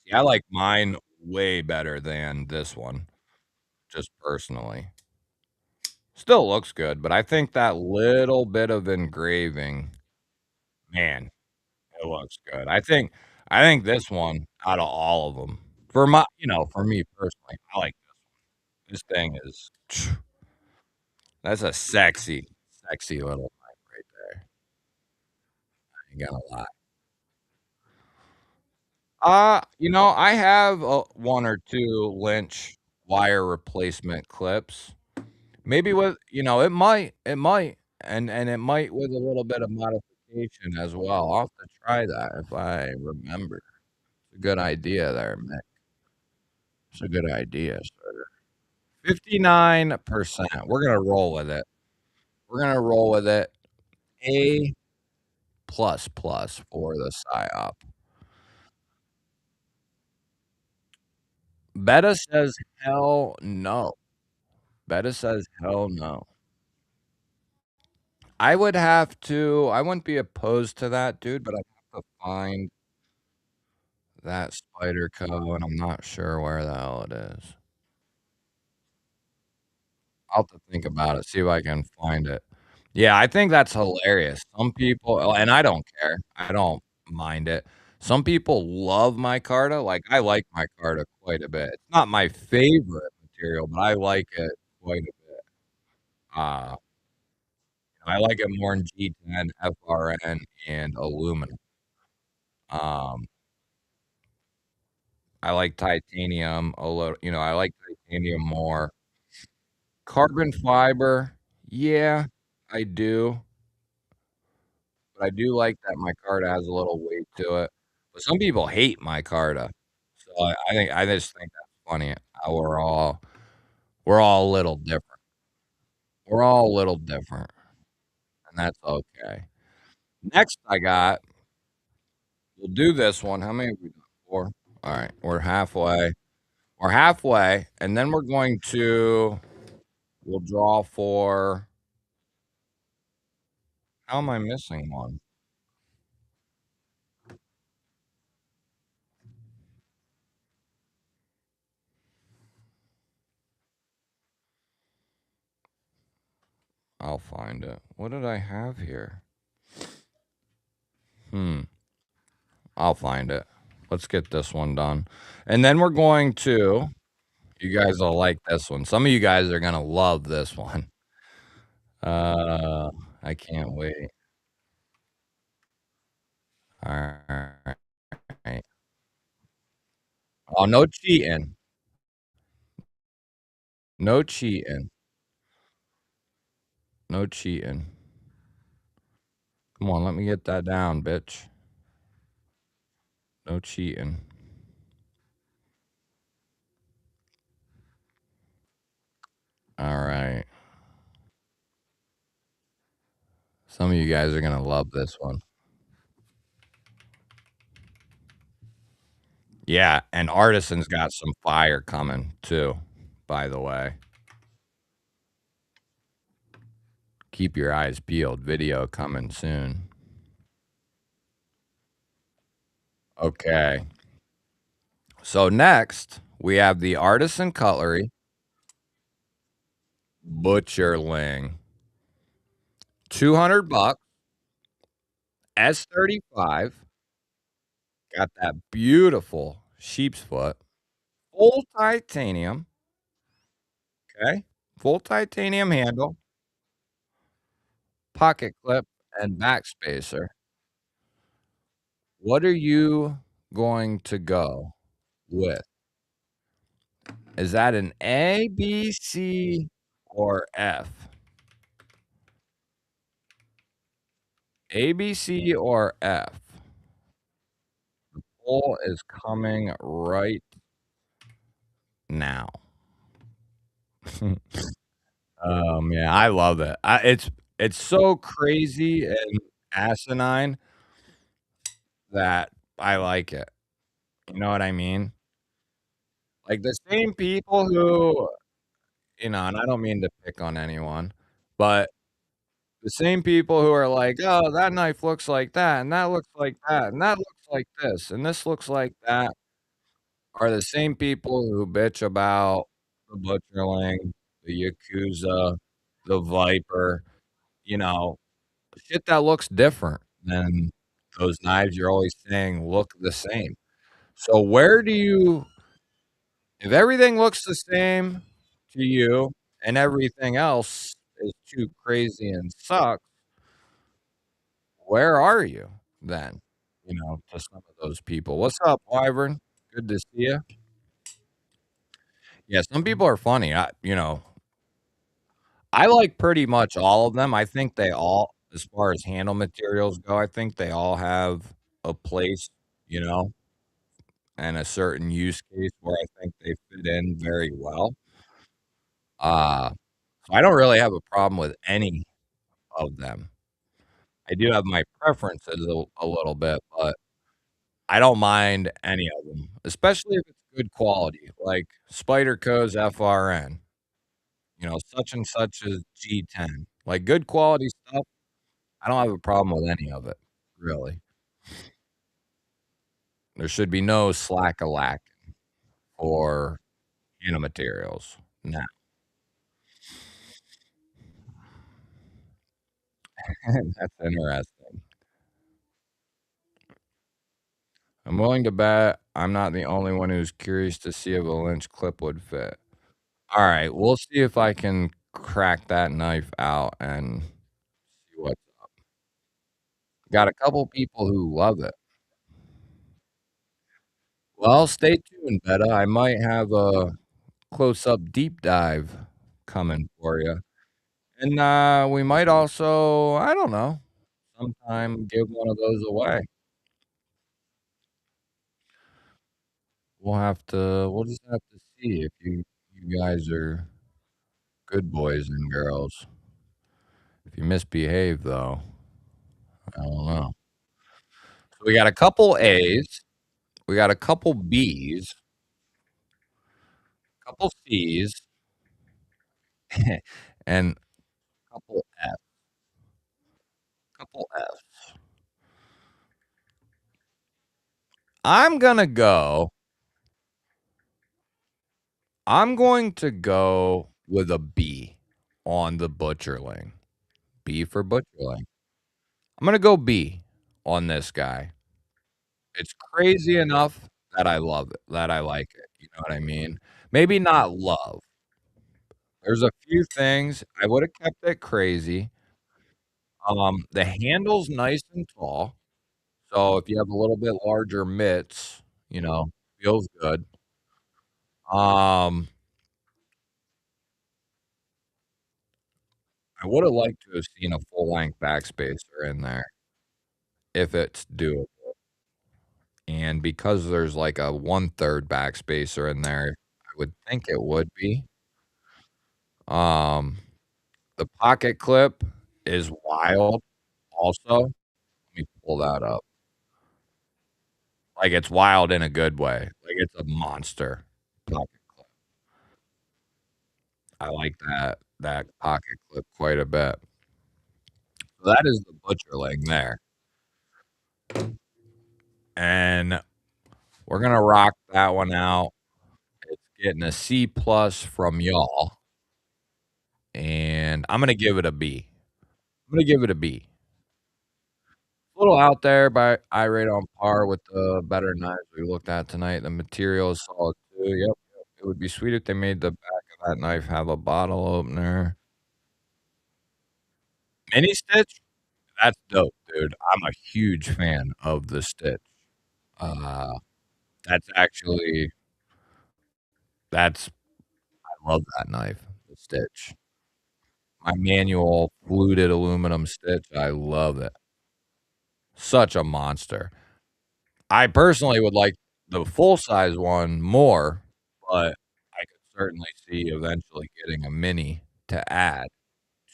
Yeah, I like mine way better than this one, just personally. Still looks good, but I think that little bit of engraving, man, it looks good. I think this one out of all of them, for my for me personally, I like this thing is that's a sexy, sexy little knife right there. I ain't gonna lie. I have, 1 or 2 Lynch wire replacement clips. Maybe with it might, and it might with a little bit of modification as well. I'll have to try that if I remember. It's a good idea there, Mick. It's a good idea, sir. 59%. We're gonna roll with it. We're gonna roll with it. A plus plus for the PSYOP. Beta says hell no. Beta says hell no. I wouldn't be opposed to that, dude, but I'd have to find that Spyderco, and I'm not sure where the hell it is. I'll have to think about it, see if I can find it. Yeah, I think that's hilarious. Some people and I don't care. I don't mind it. Some people love micarta, like, I like micarta quite a bit. It's not my favorite material, but I like it quite a bit. Uh, I like it more in G10, FRN, and aluminum. Um, I like titanium a little I like titanium more. Carbon fiber, yeah, I do, but I do like that micarta has a little weight to it. But some people hate micarta, so I just think that's funny how we're all a little different. We're all a little different, and that's okay. Next I got we'll do this one. How many have we done? 4? Alright, we're halfway. We're halfway, and then we're going to we'll draw for how am I missing one? I'll find it. What did I have here? Hmm. I'll find it. Let's get this one done. And then we're going to you guys will like this one. Some of you guys are gonna love this one. Uh, I can't wait. Alright. Oh, no cheating. No cheating. No cheating. Come on, let me get that down, bitch. No cheating. Alright. Some of you guys are gonna love this one. Yeah, and Artisan's got some fire coming too, by the way. Keep your eyes peeled. Video coming soon. Okay. So next, we have the Artisan Cutlery Butcherling. 200 bucks, S35, got that beautiful sheep's foot, full titanium, okay? Full titanium handle, pocket clip, and backspacer. What are you going to go with? Is that an A, B, C, or F? A, B, C, or F? Poll is coming right now. Yeah, I love it. It's so crazy and asinine that I like it. You know what I mean? Like, the same people who and I don't mean to pick on anyone, but the same people who are like, "Oh, that knife looks like that, and that looks like that, and that looks like this, and this looks like that," are the same people who bitch about the Butcherling, the Yakuza, the Viper, you know, shit that looks different than those knives you're always saying look the same. So where do you if everything looks the same to you and everything else is too crazy and sucks, where are you then? To some of those people. "What's up, Wyvern? Good to see you." Yeah, some people are funny. I like pretty much all of them. I think they all as far as handle materials go, I think they all have a place, you know, and a certain use case where I think they fit in very well. Uh, so I don't really have a problem with any of them. I do have my preferences a little bit, but I don't mind any of them, especially if it's good quality, like Spyderco's FRN, such and such as G10. Like, good quality stuff, I don't have a problem with any of it, really. There should be no slack-a-lack for materials. No. That's interesting. I'm willing to bet I'm not the only one who's curious to see if a Lynch clip would fit. Alright, we'll see if I can crack that knife out and see what got a couple people who love it. Well, stay tuned, Betta. I might have a close-up deep dive coming for you. And, we might also, I don't know, sometime give one of those away. We'll just have to see if you guys are good boys and girls. If you misbehave, though, I don't know. So we got a couple A's, we got a couple B's, couple C's, and couple F couple F's. I'm gonna go I'm going to go with a B on the Butcherling. B for Butcherling. I'm gonna go B on this guy. It's crazy enough that I love it, that I like it, you know what I mean? Maybe not love. There's a few things I woulda kept it crazy. The handle's nice and tall, so if you have a little bit larger mitts, feels good. Um, I woulda liked to have seen a full-length backspacer in there if it's doable, and because there's, like, a 1/3 backspacer in there, I would think it would be. Um, the pocket clip is wild also. Let me pull that up. Like, it's wild in a good way. Like, it's a monster pocket clip. I like that pocket clip quite a bit. So that is the Butcherling there, and we're gonna rock that one out. It's getting a C plus from y'all, and I'm gonna give it a B. I'm gonna give it a B. A little out there, but I rate on par with the better knives we looked at tonight. The material is solid too. Yep, yep. It would be sweet if they made the back of that knife have a bottle opener. Mini stitch? That's dope, dude. I'm a huge fan of the stitch. Uh, that's actually that's I love that knife, the stitch. My manual fluted aluminum stitch, I love it. Such a monster. I personally would like the full-size one more, but I could certainly see eventually getting a mini to add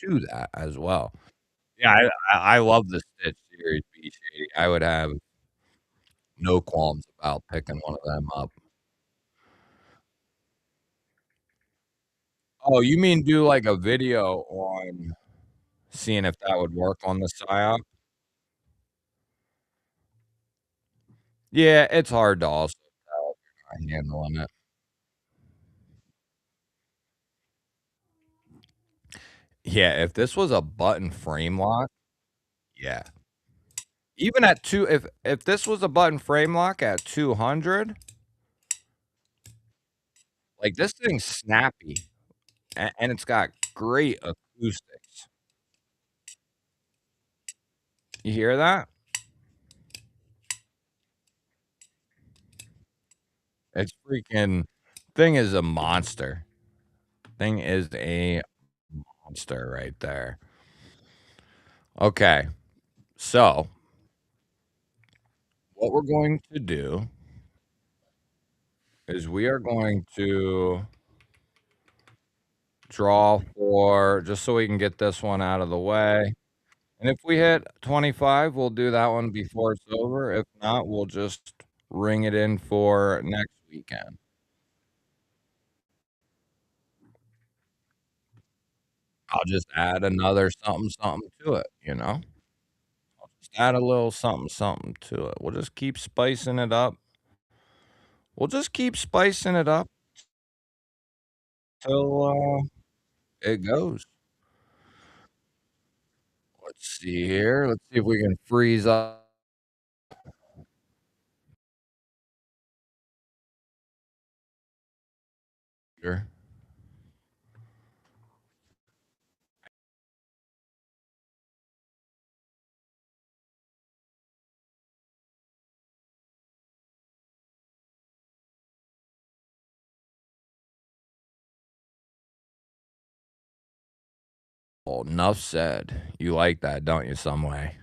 to that as well. Yeah, I love the Stitch Series B Shady. I would have No qualms about picking one of them up. Oh, you mean do, like, a video on seeing if that would work on the PSYOP? Yeah, it's hard to also tell if you're not handling it. Yeah, if this was a button frame lock, yeah. Even at 2 if this was a button frame lock at 200, like, this thing's snappy, and it's got great acoustics. You hear that? It's freaking thing is a monster. Thing is a monster right there. Okay, so, what we're going to do is we are going to draw for just so we can get this one out of the way, and if we hit 25, we'll do that one before it's over. If not, we'll just ring it in for next weekend. I'll just add another something, something to it, you know? Just add a little something, something to it. We'll just keep spicing it up. We'll just keep spicing it up till, it goes. Let's see here. Let's see if we can freeze up here. Well, enough said. You like that, don't you, some way?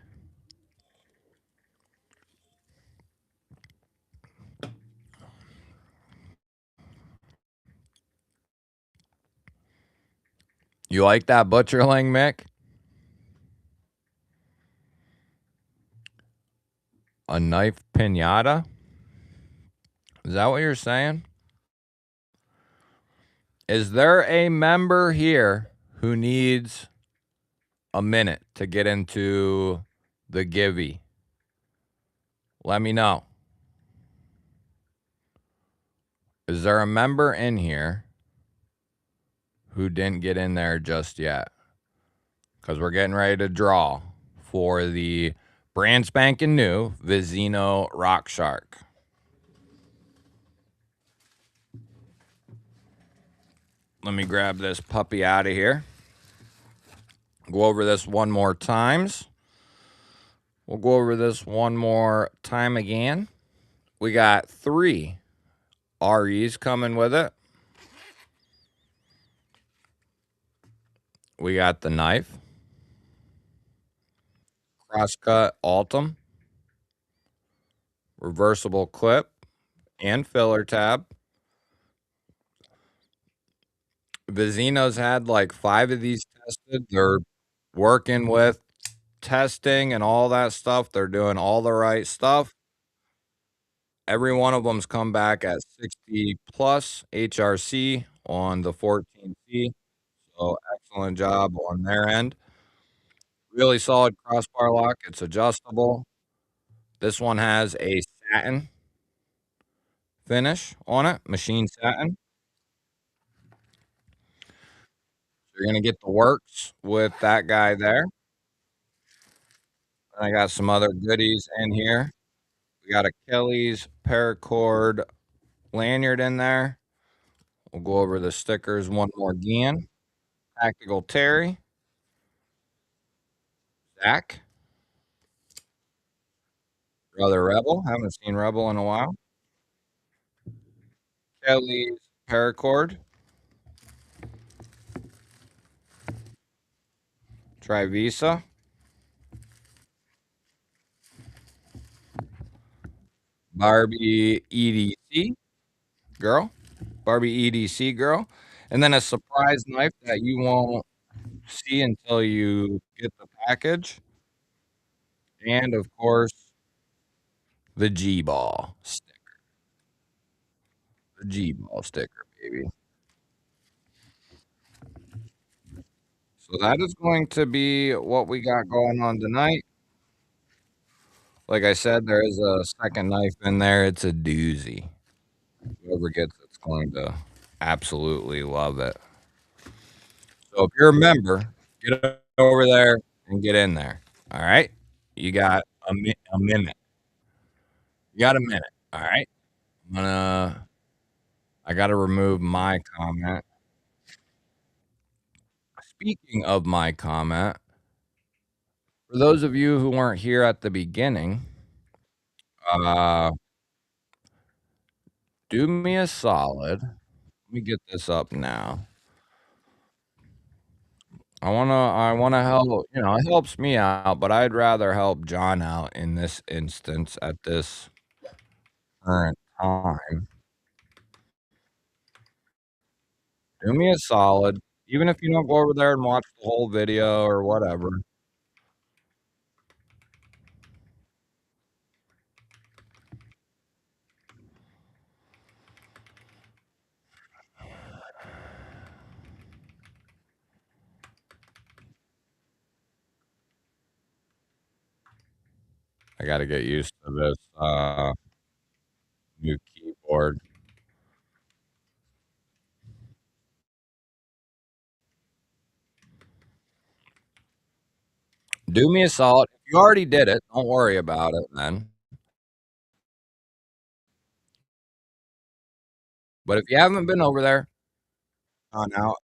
You like that butcherling, Mick? A knife pinata? Is that what you're saying? Is there a member here who needs a minute to get into the Givey? Let me know. Is there a member in here who didn't get in there just yet? Because we're getting ready to draw for the brand spanking new Vizino Rock Shark. Let me grab this puppy out of here. Go over this one more times. We'll go over this one more time again. We got 3 REs coming with it. We got the knife, crosscut Altum, reversible clip, and filler tab. Vizino's had like 5 of these tested. They're working with testing and all that stuff. They're doing all the right stuff. Every one of them's come back at 60 plus HRC on the 14C. So excellent job on their end. Really solid crossbar lock. It's adjustable. This one has a satin finish on it, machine satin. So you're gonna get the works with that guy there. I got some other goodies in here. We got a Kelly's paracord lanyard in there. We'll go over the stickers one more again. Tactical Terry, Zach, Brother Rebel. Haven't seen Rebel in a while. Kelly's paracord, Trivisa, Barbie EDC girl, Barbie EDC girl, and then a surprise knife that you won't see until you get the package. And of course, The G-Ball sticker. The G-Ball sticker, baby. So that is going to be what we got going on tonight. Like I said, there is a second knife in there. It's a doozy. Whoever gets it's going to absolutely love it. So if you're a member, get over there and get in there. All right? You got a minute. You got a minute. All right? I gotta remove my comment. Speaking of my comment, for those of you who weren't here at the beginning, uh, do me a solid. Let me get this up now. I wanna help, it helps me out, but I'd rather help John out in this instance at this current time. Do me a solid, even if you don't go over there and watch the whole video or whatever. I gotta get used to this, new keyboard. Do me a solid. If you already did it, don't worry about it then. But if you haven't been over there, on out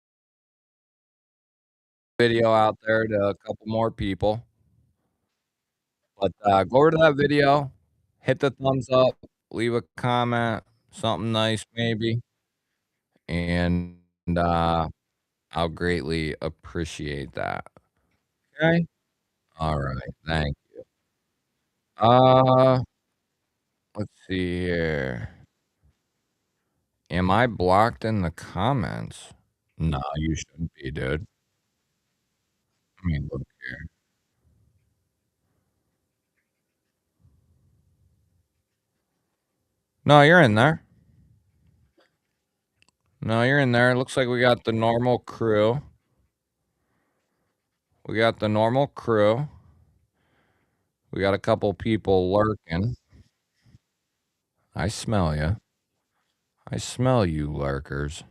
video out there to a couple more people. But, go over to that video, hit the thumbs up, leave a comment, something nice maybe, and, I'll greatly appreciate that. Okay? Alright, thank uh, let's see here. Am I blocked in the comments? No, you shouldn't be, dude. Let me look here. No, you're in there. No, you're in there. It looks like we got the normal crew. We got the normal crew. We got a couple people lurking. I smell you. I smell you, lurkers.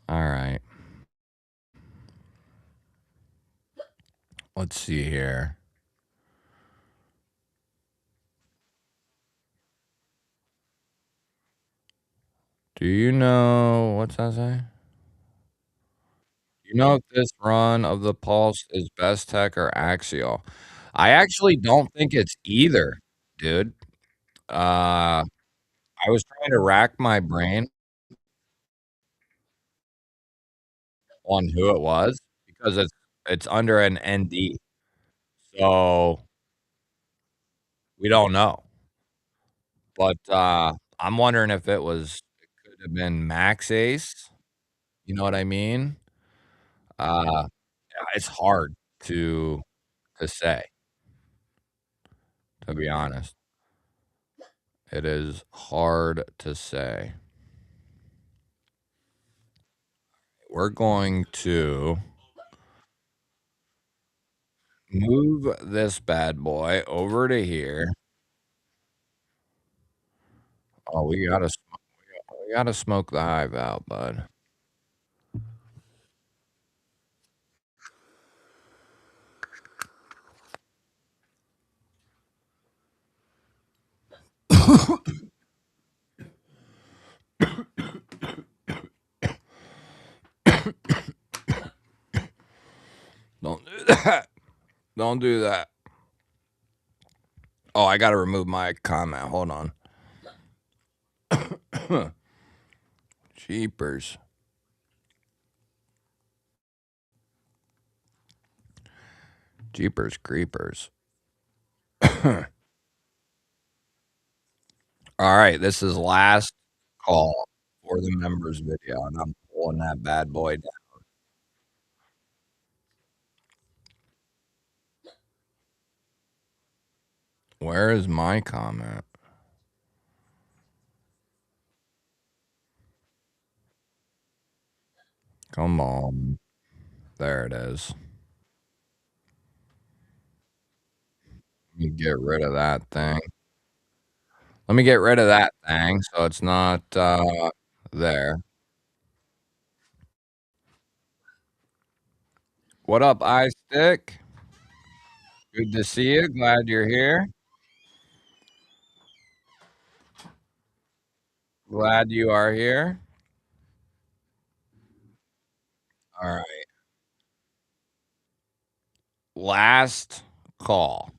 All right. Let's see here. Do you know what's that say? Do you know if this run of the Pulse is Best Tech or Axial? I actually don't think it's either, dude. I was trying to rack my brain on who it was because it's under an ND. So we don't know. But, I'm wondering if it could have been Max Ace, you know what I mean? It's hard to say, to be honest. It is hard to say. We're going to move this bad boy over to here. Oh, we gotta smoke the hive out, bud. Don't do that. Don't do that. Oh, I gotta remove my comment. Hold on. Jeepers. Jeepers creepers. Alright, this is last call for the members video, and I'm pulling that bad boy down. Where is my comment? Come on. There it is. Let me get rid of that thing. Let me get rid of that thing so it's not, there. What up, iStick? Good to see you. Glad you're here. Glad you are here. All right. Last call.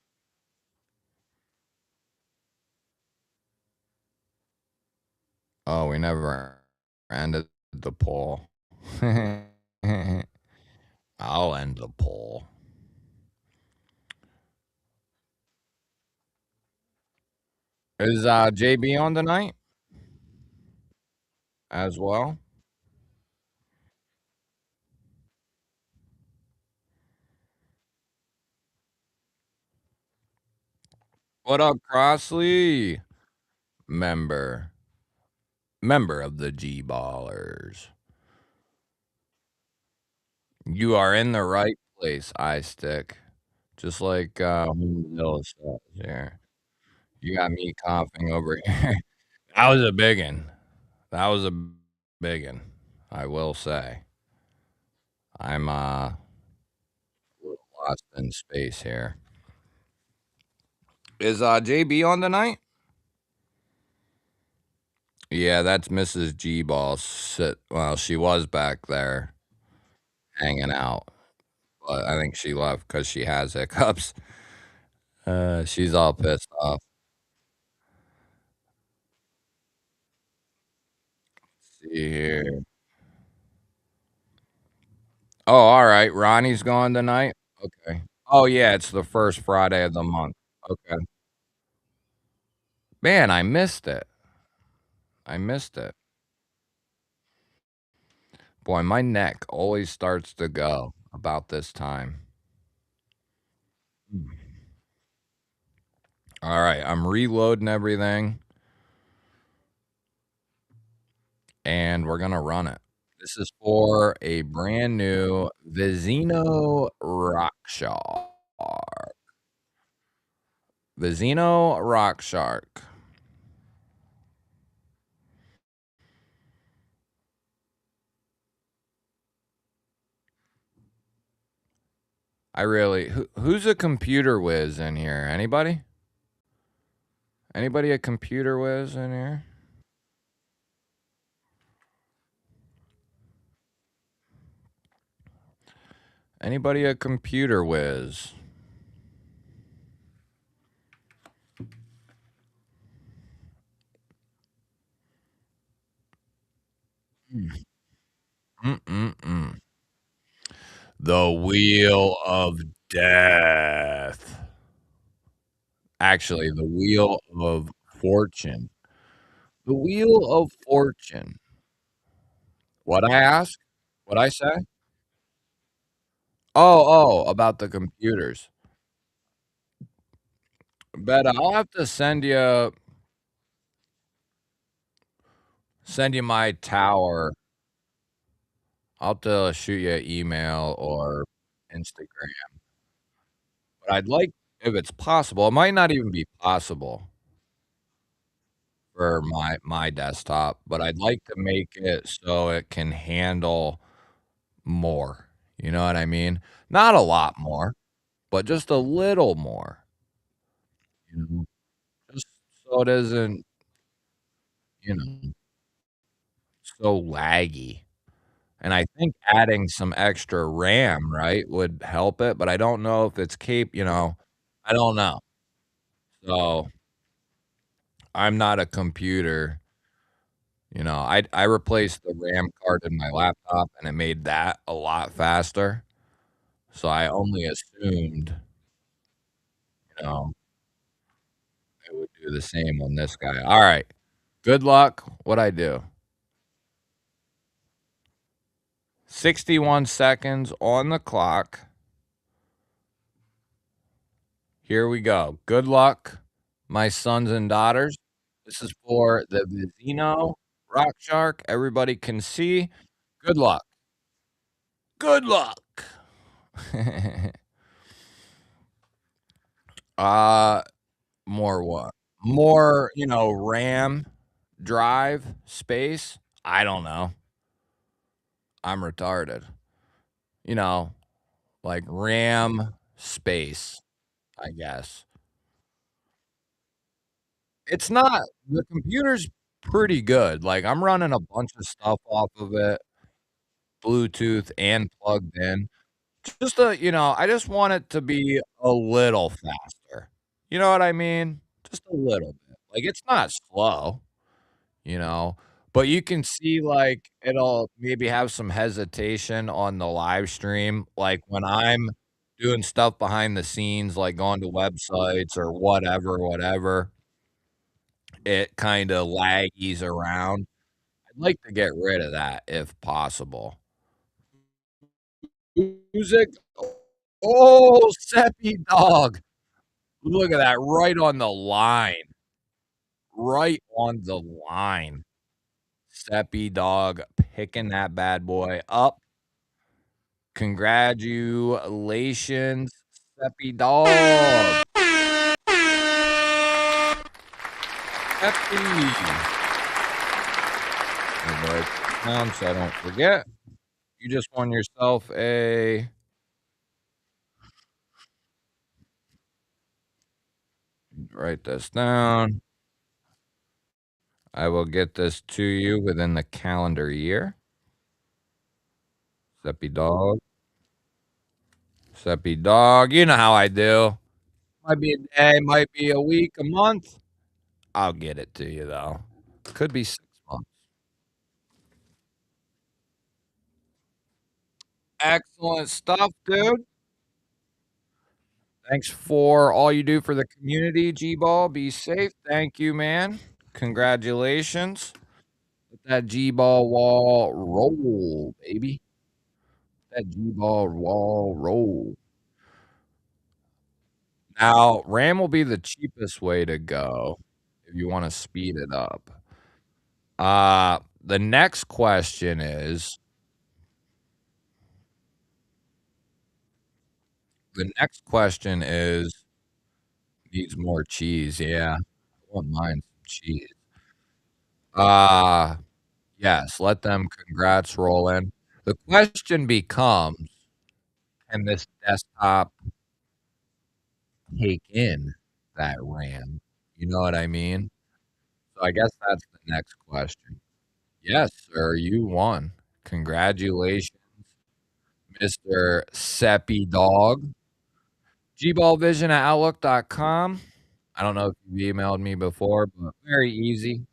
Oh, we never ended the poll. I'll end the poll. Is JB on tonight as well? What up, Crossley? Member. Member of the G Ballers. You are in the right place, iStick. Just like Hill says here. You got me coughing over here. That was a big one. That was a big one. I will say. I'm lost in space here. Is JB on tonight? Yeah, that's Mrs. G Ball. Well, she was back there hanging out, but I think she left because she has hiccups. She's all pissed off. See here. Oh, all right. Ronnie's going tonight. Okay. Oh yeah, it's the first Friday of the month. Okay. Man, I missed it. I missed it. Boy, my neck always starts to go about this time. Mm. All right, I'm reloading everything and we're gonna run it. This is for a brand new Vizino Rock Shark. Vizino Rock Shark. Who's a computer whiz in here? Anybody? Anybody a computer whiz in here? Anybody a computer whiz? Mm-mm-mm. The Wheel of Death. Actually, the Wheel of Fortune. The Wheel of Fortune. What I ask? What I say? About the computers. But I'll have to send you my tower. I'll have to shoot you an email or Instagram. But I'd like, if it's possible, it might not even be possible for my desktop, but I'd like to make it so it can handle more. You know what I mean? Not a lot more, but just a little more. You know, just so it isn't, you know, so laggy. And I think adding some extra RAM, right, would help it, but I don't know if it's I don't know. So, I'm not a computer, I replaced the RAM card in my laptop, and it made that a lot faster, so I only assumed, you know, it would do the same on this guy. Alright. Good luck. What'd I do? 61 seconds on the clock. Here we go. Good luck. my sons and daughters. This is for the Vizino Rock Shark. Everybody can see. Good luck. Good luck. Uh, more what? More, RAM, drive, space? I don't know. I'm retarded. You know, like RAM, space, I guess. It's not the computer's pretty good. Like, I'm running a bunch of stuff off of it, Bluetooth and plugged in. I just want it to be a little faster. You know what I mean? Just a little bit. Like, it's not slow, you know, but you can see, like, it'll maybe have some hesitation on the live stream, like, when I'm doing stuff behind the scenes, like going to websites or whatever, it kinda laggies around. I'd like to get rid of that if possible. Music. Oh, Seppy dog. Look at that, right on the line. Right on the line. Seppy dog picking that bad boy up. Congratulations, Seppy dog. Seppy. I'm gonna write this down so I don't forget. You just won yourself a write this down. I will get this to you within the calendar year. Seppy dog. Seppy dog. You know how I do. Might be a day, might be a week, a month. I'll get it to you though. Could be 6 months. Excellent stuff, dude. Thanks for all you do for the community, G-Ball. Be safe. Thank you, man. Congratulations. Let that G-Ball wall roll, baby. That G-Ball wall roll. Now, RAM will be the cheapest way to go if you wanna speed it up. The next question is the next question is needs more cheese, yeah. I wouldn't mind some cheese. Uh, yes, let them congrats roll in. The question becomes, can this desktop take in that RAM? You know what I mean? So I guess that's the next question. Yes, sir, you won. Congratulations, Mr. Seppy Dog. gballvision@outlook.com. I don't know if you've emailed me before, but very easy.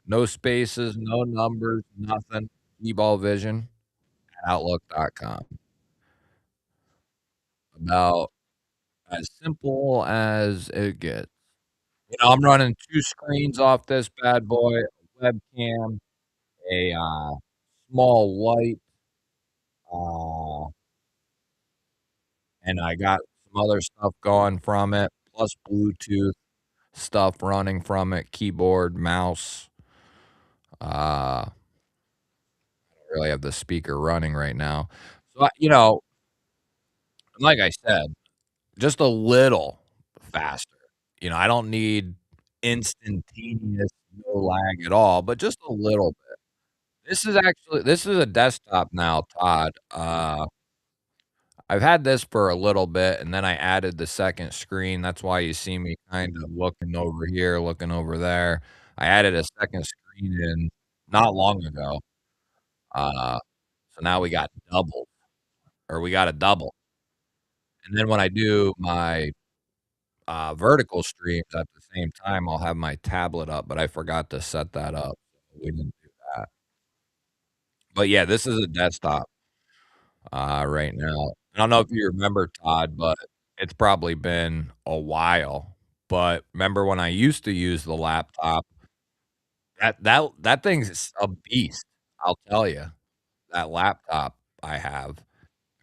No spaces, no numbers, nothing. gballvision@outlook.com. About as simple as it gets. I'm running 2 screens off this bad boy, a webcam, a, small light, uh, and I got some other stuff going from it, plus Bluetooth stuff running from it, keyboard, mouse. I don't really have the speaker running right now. So, like I said, just a little faster. I don't need instantaneous, no lag at all, but just a little bit. This is a desktop now, Todd. I've had this for a little bit, and then I added the second screen. That's why you see me kind of looking over here, looking over there. I added a second screen in not long ago. Uh, so now we got a double. And then when I do my vertical streams at the same time, I'll have my tablet up, but I forgot to set that up. So we didn't do that. But yeah, this is a desktop right now. I don't know if you remember, Todd, but it's probably been a while. But remember when I used to use the laptop? That thing's a beast. I'll tell you. That laptop I have.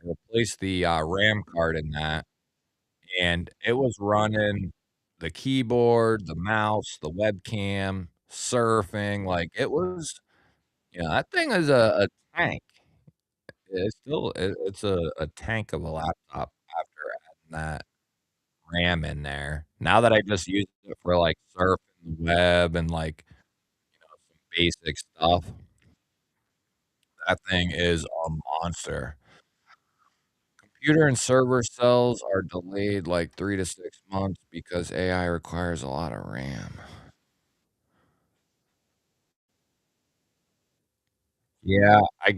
I replaced the RAM card in that, and it was running the keyboard, the mouse, the webcam, surfing, like, it was that thing is a tank. It's still it's a tank of a laptop after adding that RAM in there. Now that I just use it for, like, surfing the web and, like, some basic stuff, that thing is a monster. Computer and server cells are delayed, like, 3 to 6 months because AI requires a lot of RAM. Yeah, I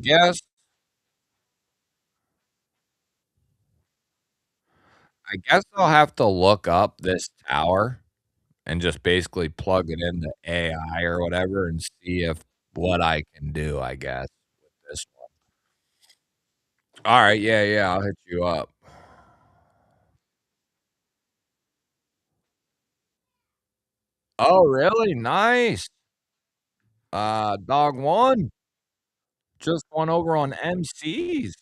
guess I'll have to look up this tower and just basically plug it into AI or whatever and see if what I can do, I guess, with this one. Alright, yeah, yeah, I'll hit you up. Oh, really? Nice. Dog 1 just won over on MCs.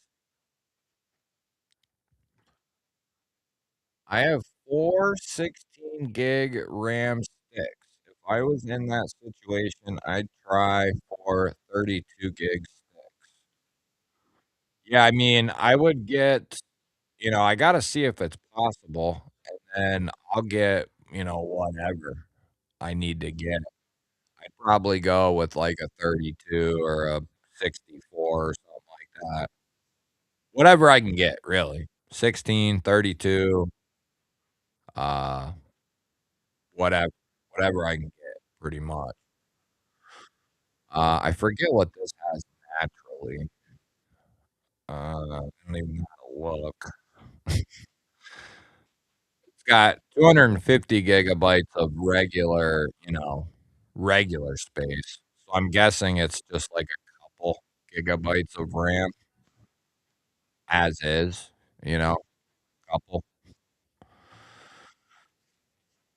I have 4 16 gig RAM sticks. If I was in that situation, I'd try for 32 gig sticks. Yeah, I mean, I would get I gotta see if it's possible, and then I'll get, whatever I need to get. I'd probably go with, like, a 32 or a 64 or something like that. Whatever I can get, really. 16, 32, uh, whatever whatever I can get, pretty much. I forget what this has naturally. I don't even know how to look. It's got 250 gigabytes of regular space. So I'm guessing it's just like a couple gigabytes of RAM as is, couple.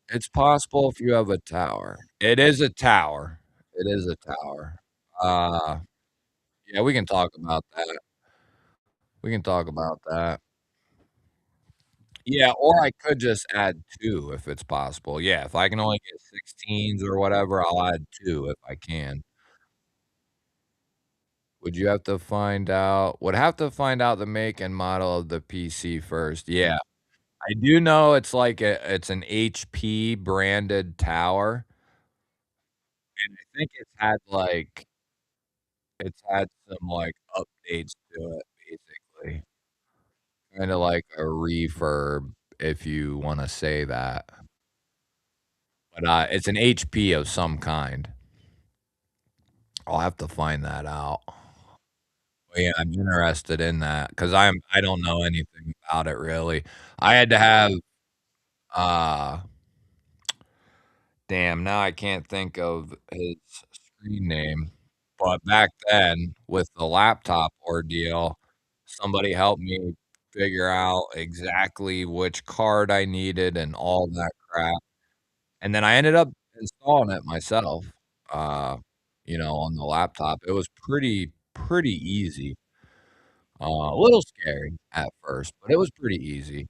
It's possible if you have a tower. It is a tower. It is a tower. Uh, yeah, we can talk about that. We can talk about that. Yeah, or I could just add 2 if it's possible. Yeah, if I can only get 16s or whatever, I'll add 2 if I can. Would have to find out the make and model of the PC first. Yeah. I do know it's an HP branded tower, and I think it's had some, like, updates to it, basically. Kinda like a refurb, if you wanna say that. But, it's an HP of some kind. I'll have to find that out. But, yeah, I'm interested in that because I don't know anything about it really. I had to have, uh damn, now I can't think of his screen name, but back then, with the laptop ordeal, somebody helped me figure out exactly which card I needed and all that crap, and then I ended up installing it myself, uh, on the laptop. It was pretty easy, a little scary at first, but it was pretty easy,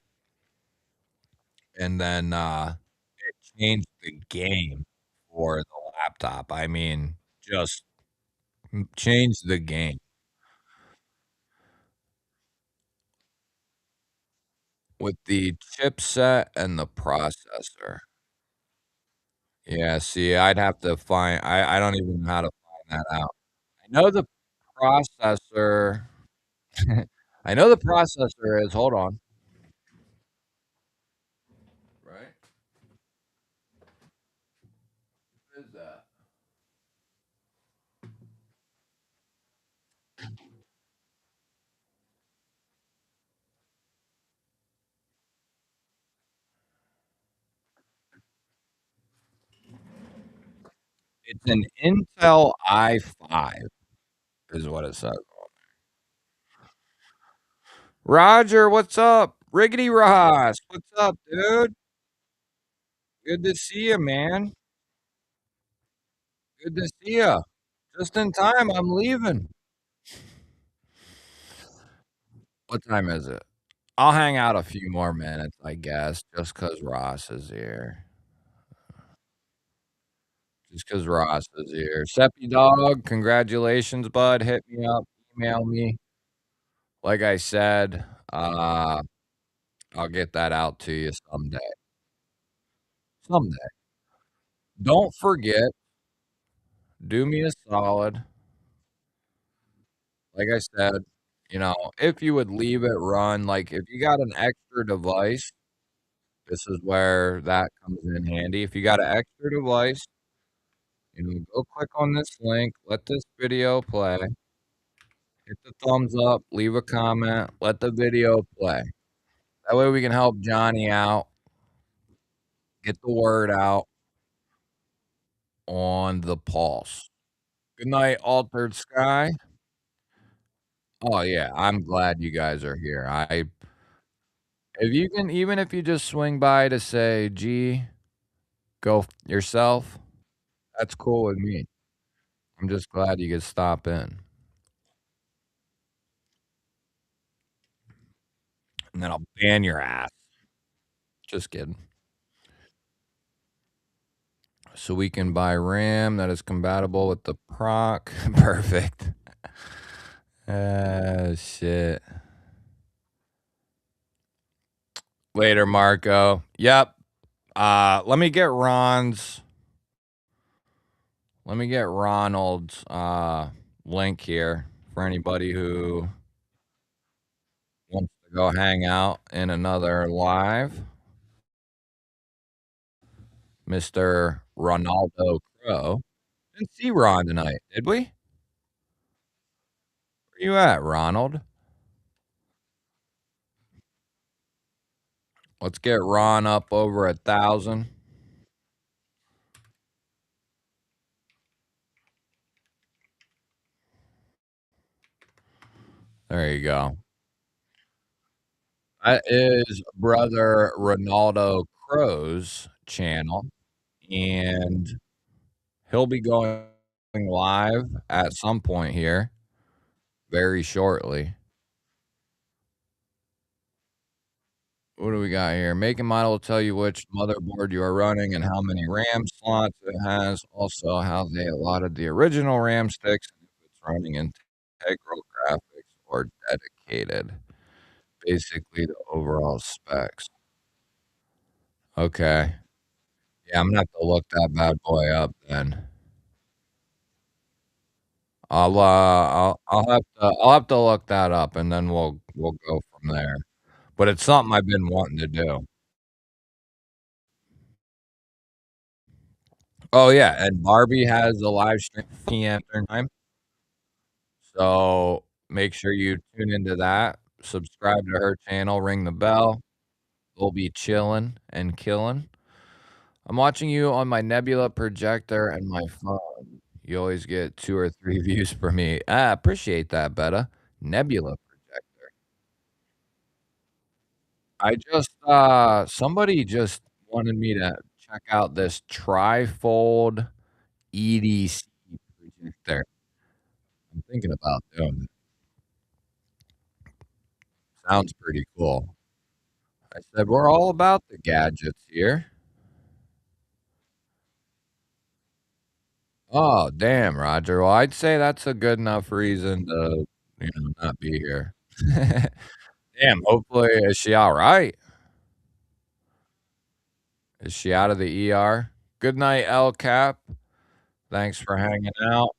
and then, it changed the game for the laptop. I mean, just changed the game with the chipset and the processor. Yeah, see, I'd have to find I don't even know how to find that out. I know the processor I know the processor is hold on. Right? What is that? It's an Intel i5 is what it says. Roger, what's up? Riggedy Ross, what's up, dude? Good to see you, man. Good to see you. Just in time, I'm leaving. What time is it? I'll hang out a few more minutes, I guess, just 'cause Ross is here. just 'cause Ross is here. Seppy dog, congratulations, bud. Hit me up, email me. Like I said, I'll get that out to you someday. Someday. Don't forget, do me a solid, like I said, if you would leave it run, like, if you got an extra device, this is where that comes in handy. If you got an extra device, go click on this link, let this video play, hit the thumbs up, leave a comment, let the video play. That way we can help Johnny out, get the word out on the pulse. Good night, Altered Sky. Oh, yeah, I'm glad you guys are here. I if you can even if you just swing by to say, "Gee, go f yourself," that's cool with me. I'm just glad you could stop in, and then I'll ban your ass. Just kidding. So we can buy RAM that is compatible with the proc. Perfect. Shit. Later, Marco. Yep. Let me get Ronald's, link here for anybody who wants to go hang out in another live. Mr. Ronaldo Crow. Didn't see Ron tonight, did we? Where you at, Ronald? Let's get Ron up over 1,000. There you go. That is brother Ronaldo Crow's channel, and he'll be going live at some point here very shortly. What do we got here? Make and model will tell you which motherboard you are running and how many RAM slots it has, also how they allotted the original RAM sticks, and if it's running integral graphics or dedicated. Basically, the overall specs. Okay. Yeah, I'm gonna have to look that bad boy up then. I'll have to look that up, and then we'll go from there. But it's something I've been wanting to do. Oh, yeah, and Barbie has a live stream 5 PM Eastern time, so make sure you tune into that, subscribe to her channel, ring the bell. We'll be chilling and killing. I'm watching you on my Nebula projector and my phone. You always get 2 or 3 views for me. Appreciate that, Betta. Nebula projector. Somebody just wanted me to check out this trifold EDC projector. I'm thinking about doing it. Sounds pretty cool. I said, "We're all about the gadgets here." Oh, damn, Roger. Well, I'd say that's a good enough reason to, not be here. Damn, hopefully is she alright? Is she out of the ER? Good night, El Cap. Thanks for hanging out.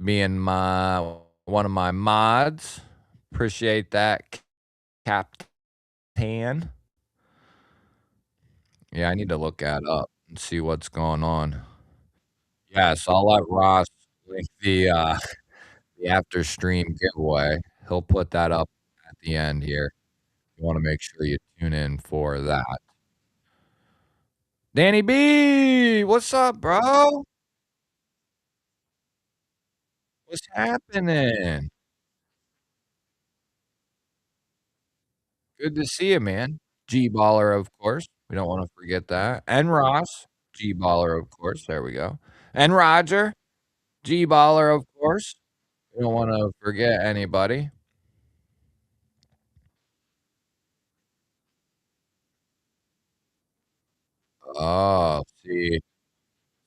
Being one of my mods. Appreciate that, Captain. Yeah, I need to look that up and see what's going on. Yes, I'll let Ross link the after stream giveaway. He'll put that up at the end here. You wanna make sure you tune in for that. Danny B! What's up, bro? What's happening? Good to see you, man. G-Baller, of course. We don't wanna forget that. And Ross, G-Baller, of course. There we go. And Roger, G-Baller, of course. We don't wanna forget anybody. Oh, see.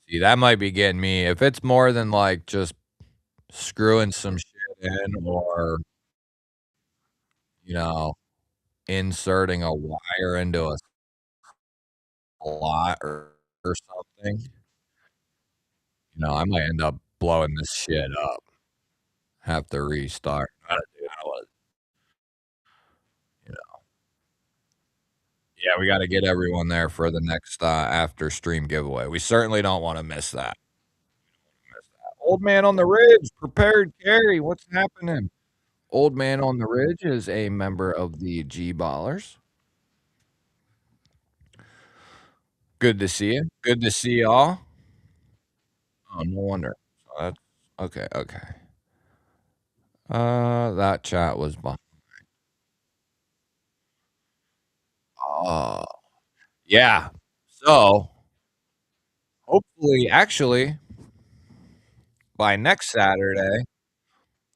See, that might be getting me. If it's more than, like, just screwing some shit in or, you know, inserting a wire into a slot or something, I might end up blowing this shit up. Have to restart. I don't do that one, you know. Yeah, we gotta get everyone there for the next, after stream giveaway. We certainly don't wanna miss that. Old Man on the Ridge, prepared carry, what's happening? Old Man on the Ridge is a member of the G-Ballers. Good to see you. Good to see y'all. Oh, no wonder. So that's okay, okay. That chat was oh, yeah. So, hopefully actually, by next Saturday,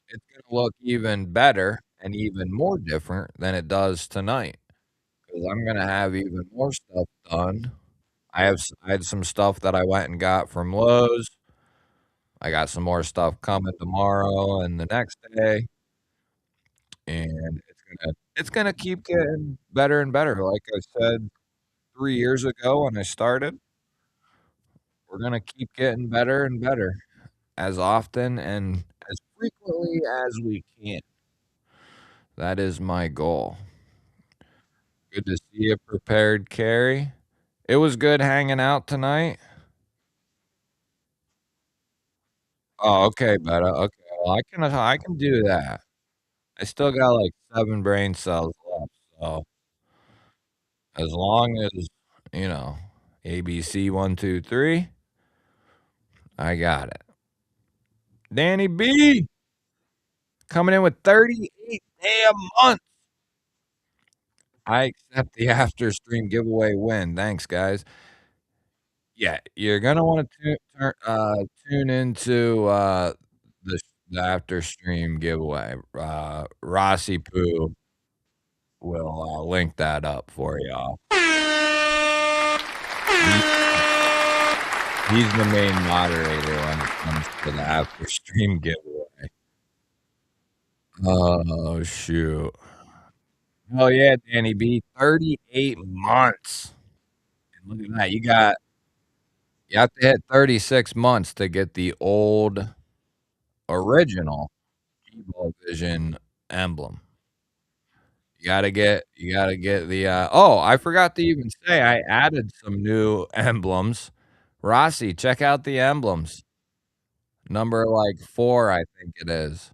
it's gonna look even better and even more different than it does tonight. Because 'cause I'm gonna have even more stuff done. I had some stuff that I went and got from Lowe's. I got some more stuff coming tomorrow and the next day, and it's gonna keep getting better and better. Like I said 3 years ago when I started, we're gonna keep getting better and better as often and as frequently as we can. That is my goal. Good to see you prepared, Carrie. It was good hanging out tonight. Oh, okay, Betta. Okay, well, I can do that. I still got, like, 7 brain cells left, so as long as, you know, ABC 1, 2, 3, I got it. Danny B coming in with 38 damn months. I accept the after stream giveaway win. Thanks, guys. Yeah, you're gonna wanna tune into, the the after stream giveaway. Rossi Poo will, link that up for y'all. He's the main moderator when it comes to the after stream giveaway. Oh, shoot. Oh, yeah, Danny B, 38 months. And look at that, you have to hit 36 months to get the old original GBall Vision emblem. You gotta get the, oh, I forgot to even say I added some new emblems. Rossi, check out the emblems. Number, like, 4, I think it is.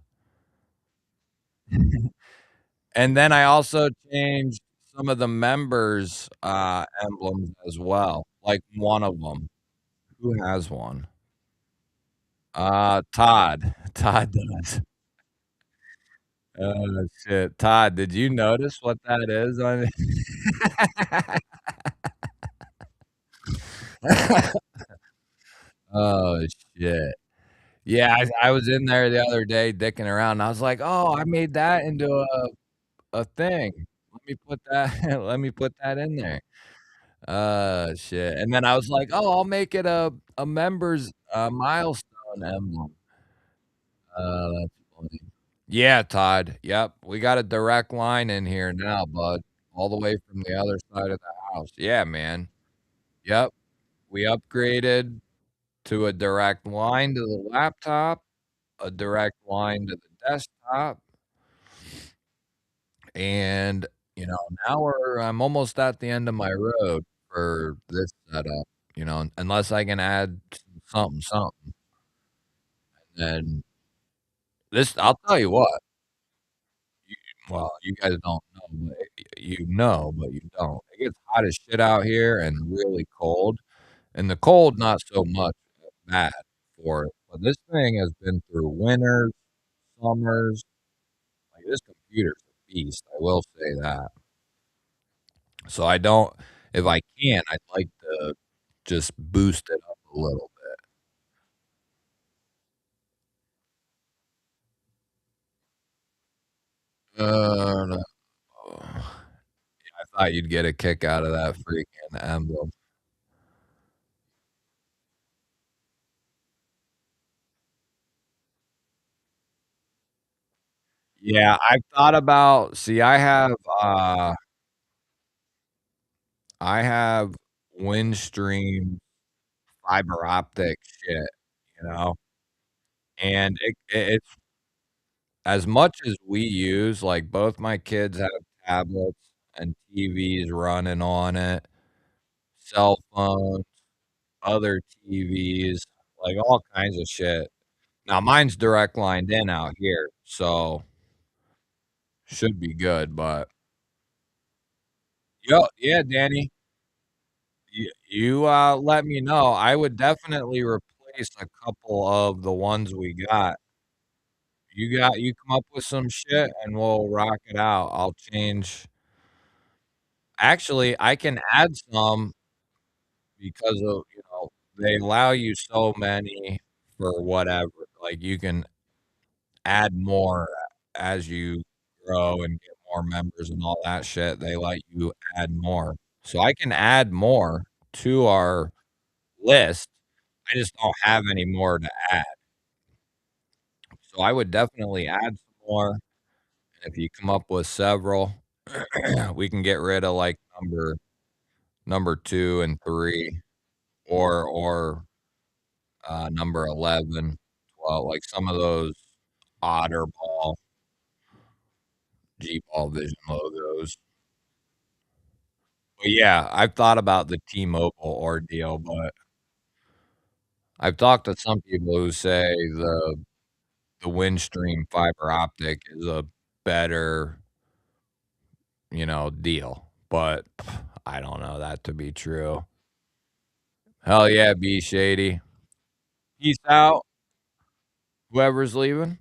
And then I also changed some of the members', emblems as well, like one of them. Who has one? Todd. Todd does. Oh, shit. Todd, did you notice what that is on Oh, shit. Yeah, I was in there the other day dicking around, and I was like, "Oh, I made that into a thing. Let me put that let me put that in there." Shit, and then I was like, "Oh, I'll make it a members, milestone emblem." That's funny. Yeah, Todd. Yep, we got a direct line in here now, bud, all the way from the other side of the house. Yeah, man. Yep, we upgraded to a direct line to the laptop, a direct line to the desktop, and, now I'm almost at the end of my road for this setup, unless I can add something, something, and this I'll tell you what, you well, you guys don't know, but you know, but you don't. It gets hot as shit out here and really cold, and the cold not so much bad for it, but this thing has been through winters, summers, like, this computer's a beast, I will say that. So I don't if I can, I'd like to just boost it up a little bit. No. I thought you'd get a kick out of that freaking emblem. Yeah, I've thought about see, I have Windstream fiber optic shit, you know, and it's as much as we use, like, both my kids have tablets and TVs running on it, cell phones, other TVs, like, all kinds of shit. Now, mine's direct lined in out here, so should be good, but yo yeah, Danny, let me know. I would definitely replace a couple of the ones we got. You come up with some shit, and we'll rock it out. I'll change actually, I can add some because of, they allow you so many for whatever, like, you can add more as you grow and get more members and all that shit, they let you add more. So I can add more to our list, I just don't have any more to add. So I would definitely add some more, and if you come up with several, we can get rid of, like, number 2 and 3 or number 11, 12, like, some of those OtterBall, GBall Vision logos. But, yeah, I've thought about the T-Mobile ordeal, but I've talked to some people who say the Windstream fiber optic is a better, deal, but I don't know that to be true. Hell yeah, B Shady. Peace out, whoever's leaving.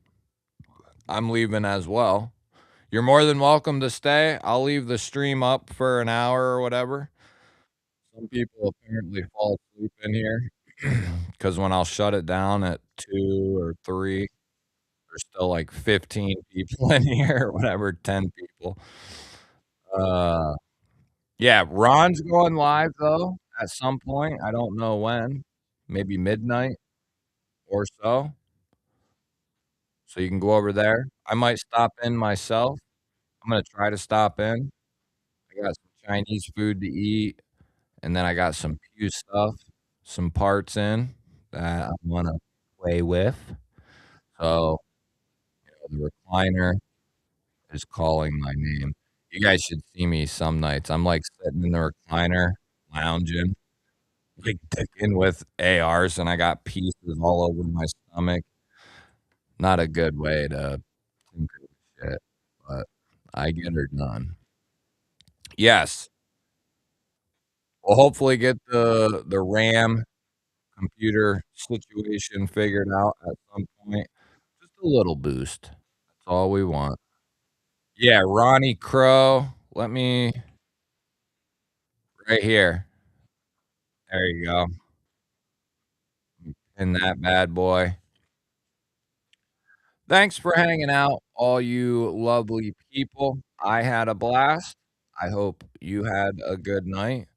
I'm leaving as well. You're more than welcome to stay. I'll leave the stream up for an hour or whatever. Some people apparently fall asleep in here because when I'll shut it down at 2 or 3, there's still like 15 people in here or whatever, 10 people. Uh, yeah, Ron's going live though at some point. I don't know when, maybe midnight or so. So you can go over there. I might stop in myself. I'm gonna try to stop in. I got some Chinese food to eat, and then I got some Pew stuff, some parts in that I wanna play with. So, the recliner is calling my name. You guys should see me some nights. I'm, like, sitting in the recliner, lounging, like, dicking with ARs, and I got pieces all over my stomach. Not a good way to tinker with shit, but I get her done. Yes. We'll hopefully get the RAM computer situation figured out at some point. Just a little boost. That's all we want. Yeah, Ronnie Crow. Let me right here. There you go. In that bad boy. Thanks for hanging out, all you lovely people. I had a blast. I hope you had a good night.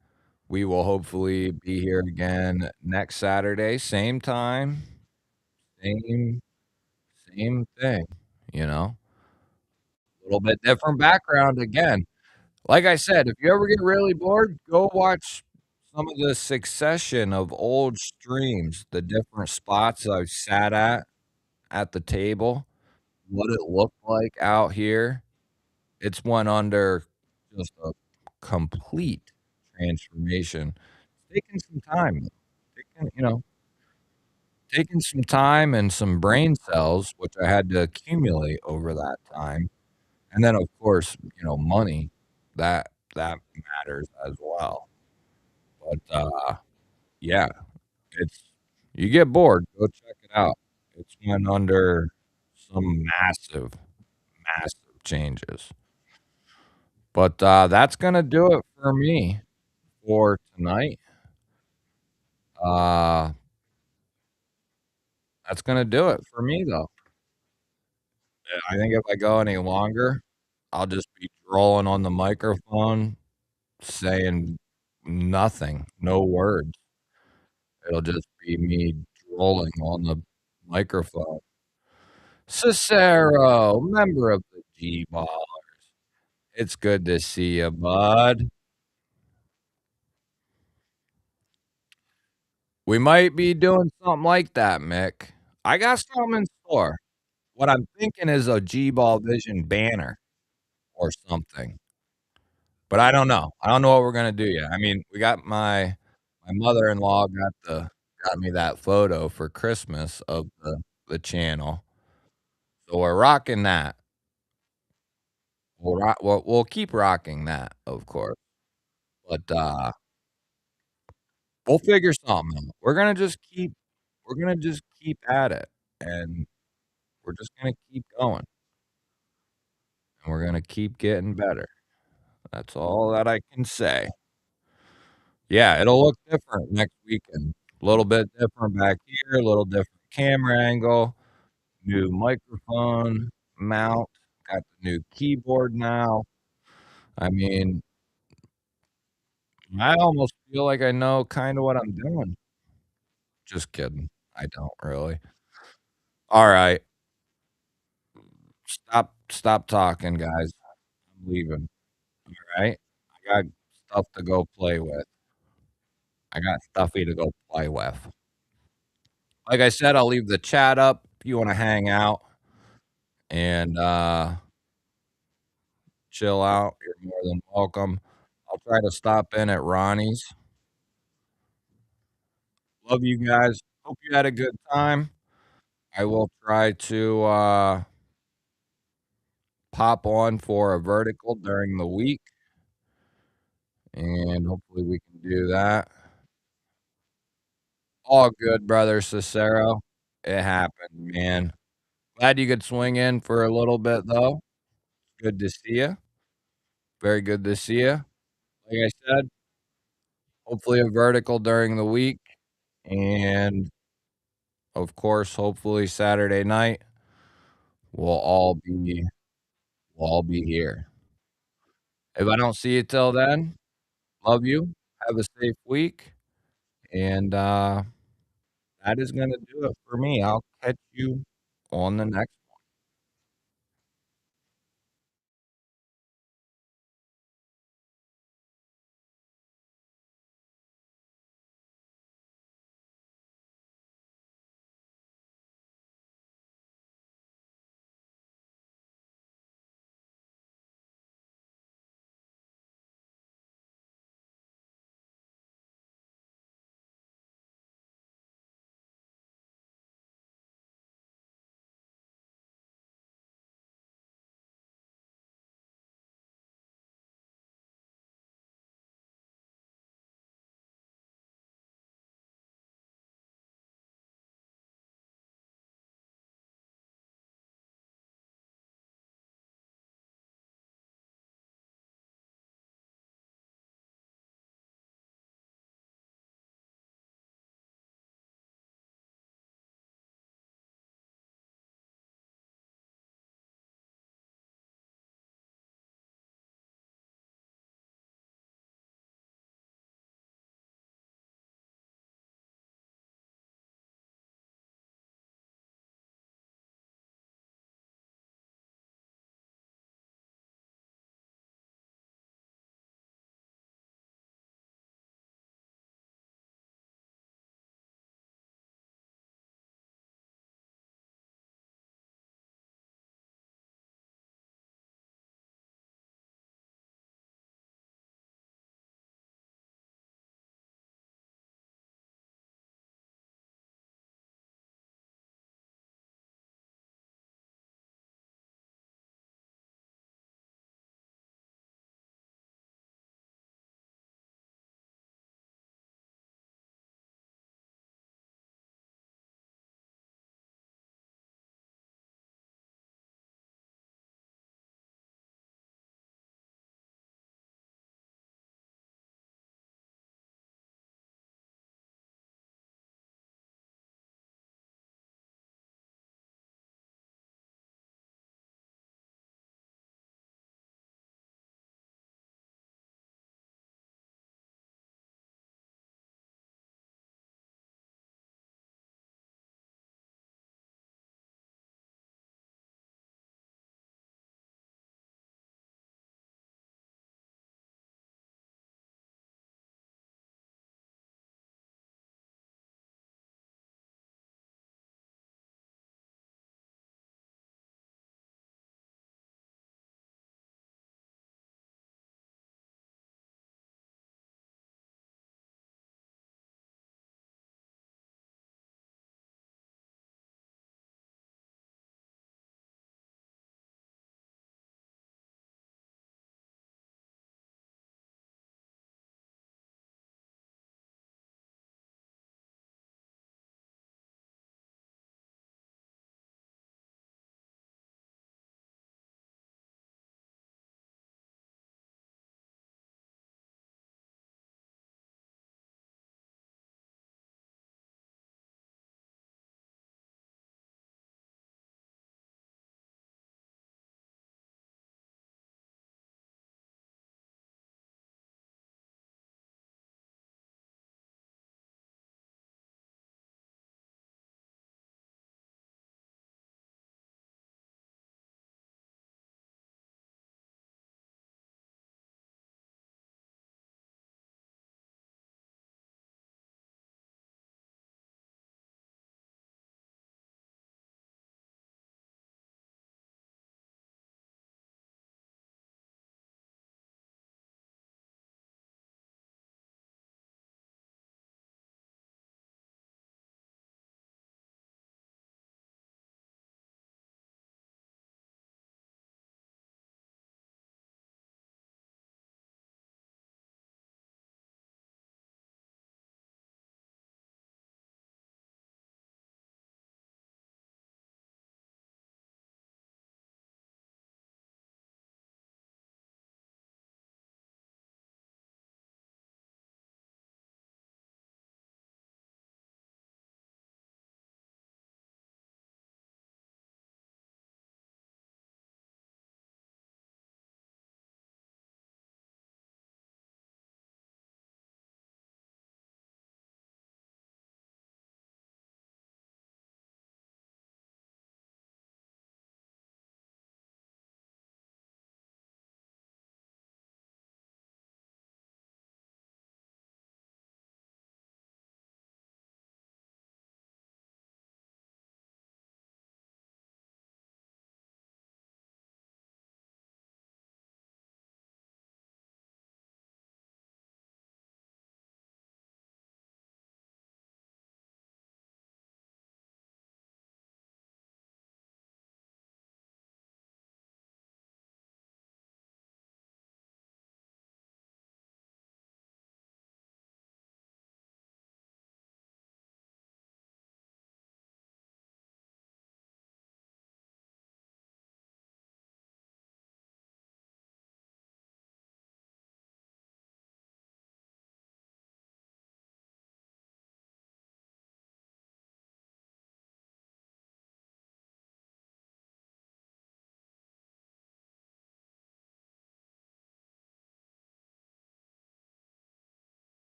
We will hopefully be here again next Saturday, same time, same same thing, you know? A little bit different background again. Like I said, if you ever get really bored, go watch some of the succession of old streams, the different spots I've sat at the table, what it looked like out here. It's went under just a complete transformation. It's taken some time, taken, taken some time and some brain cells, which I had to accumulate over that time. And then, of course, money, that matters as well. But, yeah, it's you get bored, go check it out. It's went under some massive, massive changes. But, that's gonna do it for me for tonight. Uh, that's gonna do it for me, though. I think if I go any longer, I'll just be drooling on the microphone, saying nothing, no words. It'll just be me drooling on the microphone. Cicero, member of the G-ball. It's good to see you, bud. We might be doing something like that, Mick. I got something in store. What I'm thinking is a G-ball Vision banner or something, but I don't know. I don't know what we're gonna do yet. I mean, we got my mother-in-law got me that photo for Christmas of the channel, so we're rocking that. We'll keep rocking that, of course, but, we'll figure something out. We're gonna just keep at it, and we're just gonna keep going, and we're gonna keep getting better. That's all that I can say. Yeah, it'll look different next weekend. A little bit different back here, a little different camera angle, new microphone mount, got the new keyboard now. I mean, I almost feel like I know kinda what I'm doing. Just kidding. I don't really. Alright, stop talking, guys. I'm leaving, alright? I got stuff to go play with. I got stuffy to go play with. Like I said, I'll leave the chat up if you wanna hang out and, chill out. You're more than welcome. I'll try to stop in at Ronnie's. Love you guys. Hope you had a good time. I will try to, pop on for a vertical during the week, and hopefully we can do that. All good, brother Cicero. It happened, man. Glad you could swing in for a little bit, though. Good to see you. Very good to see you. Like I said, hopefully a vertical during the week, and of course, hopefully Saturday night we'll all be we'll all be here. If I don't see you till then, love you. Have a safe week, and that is gonna do it for me. I'll catch you on the next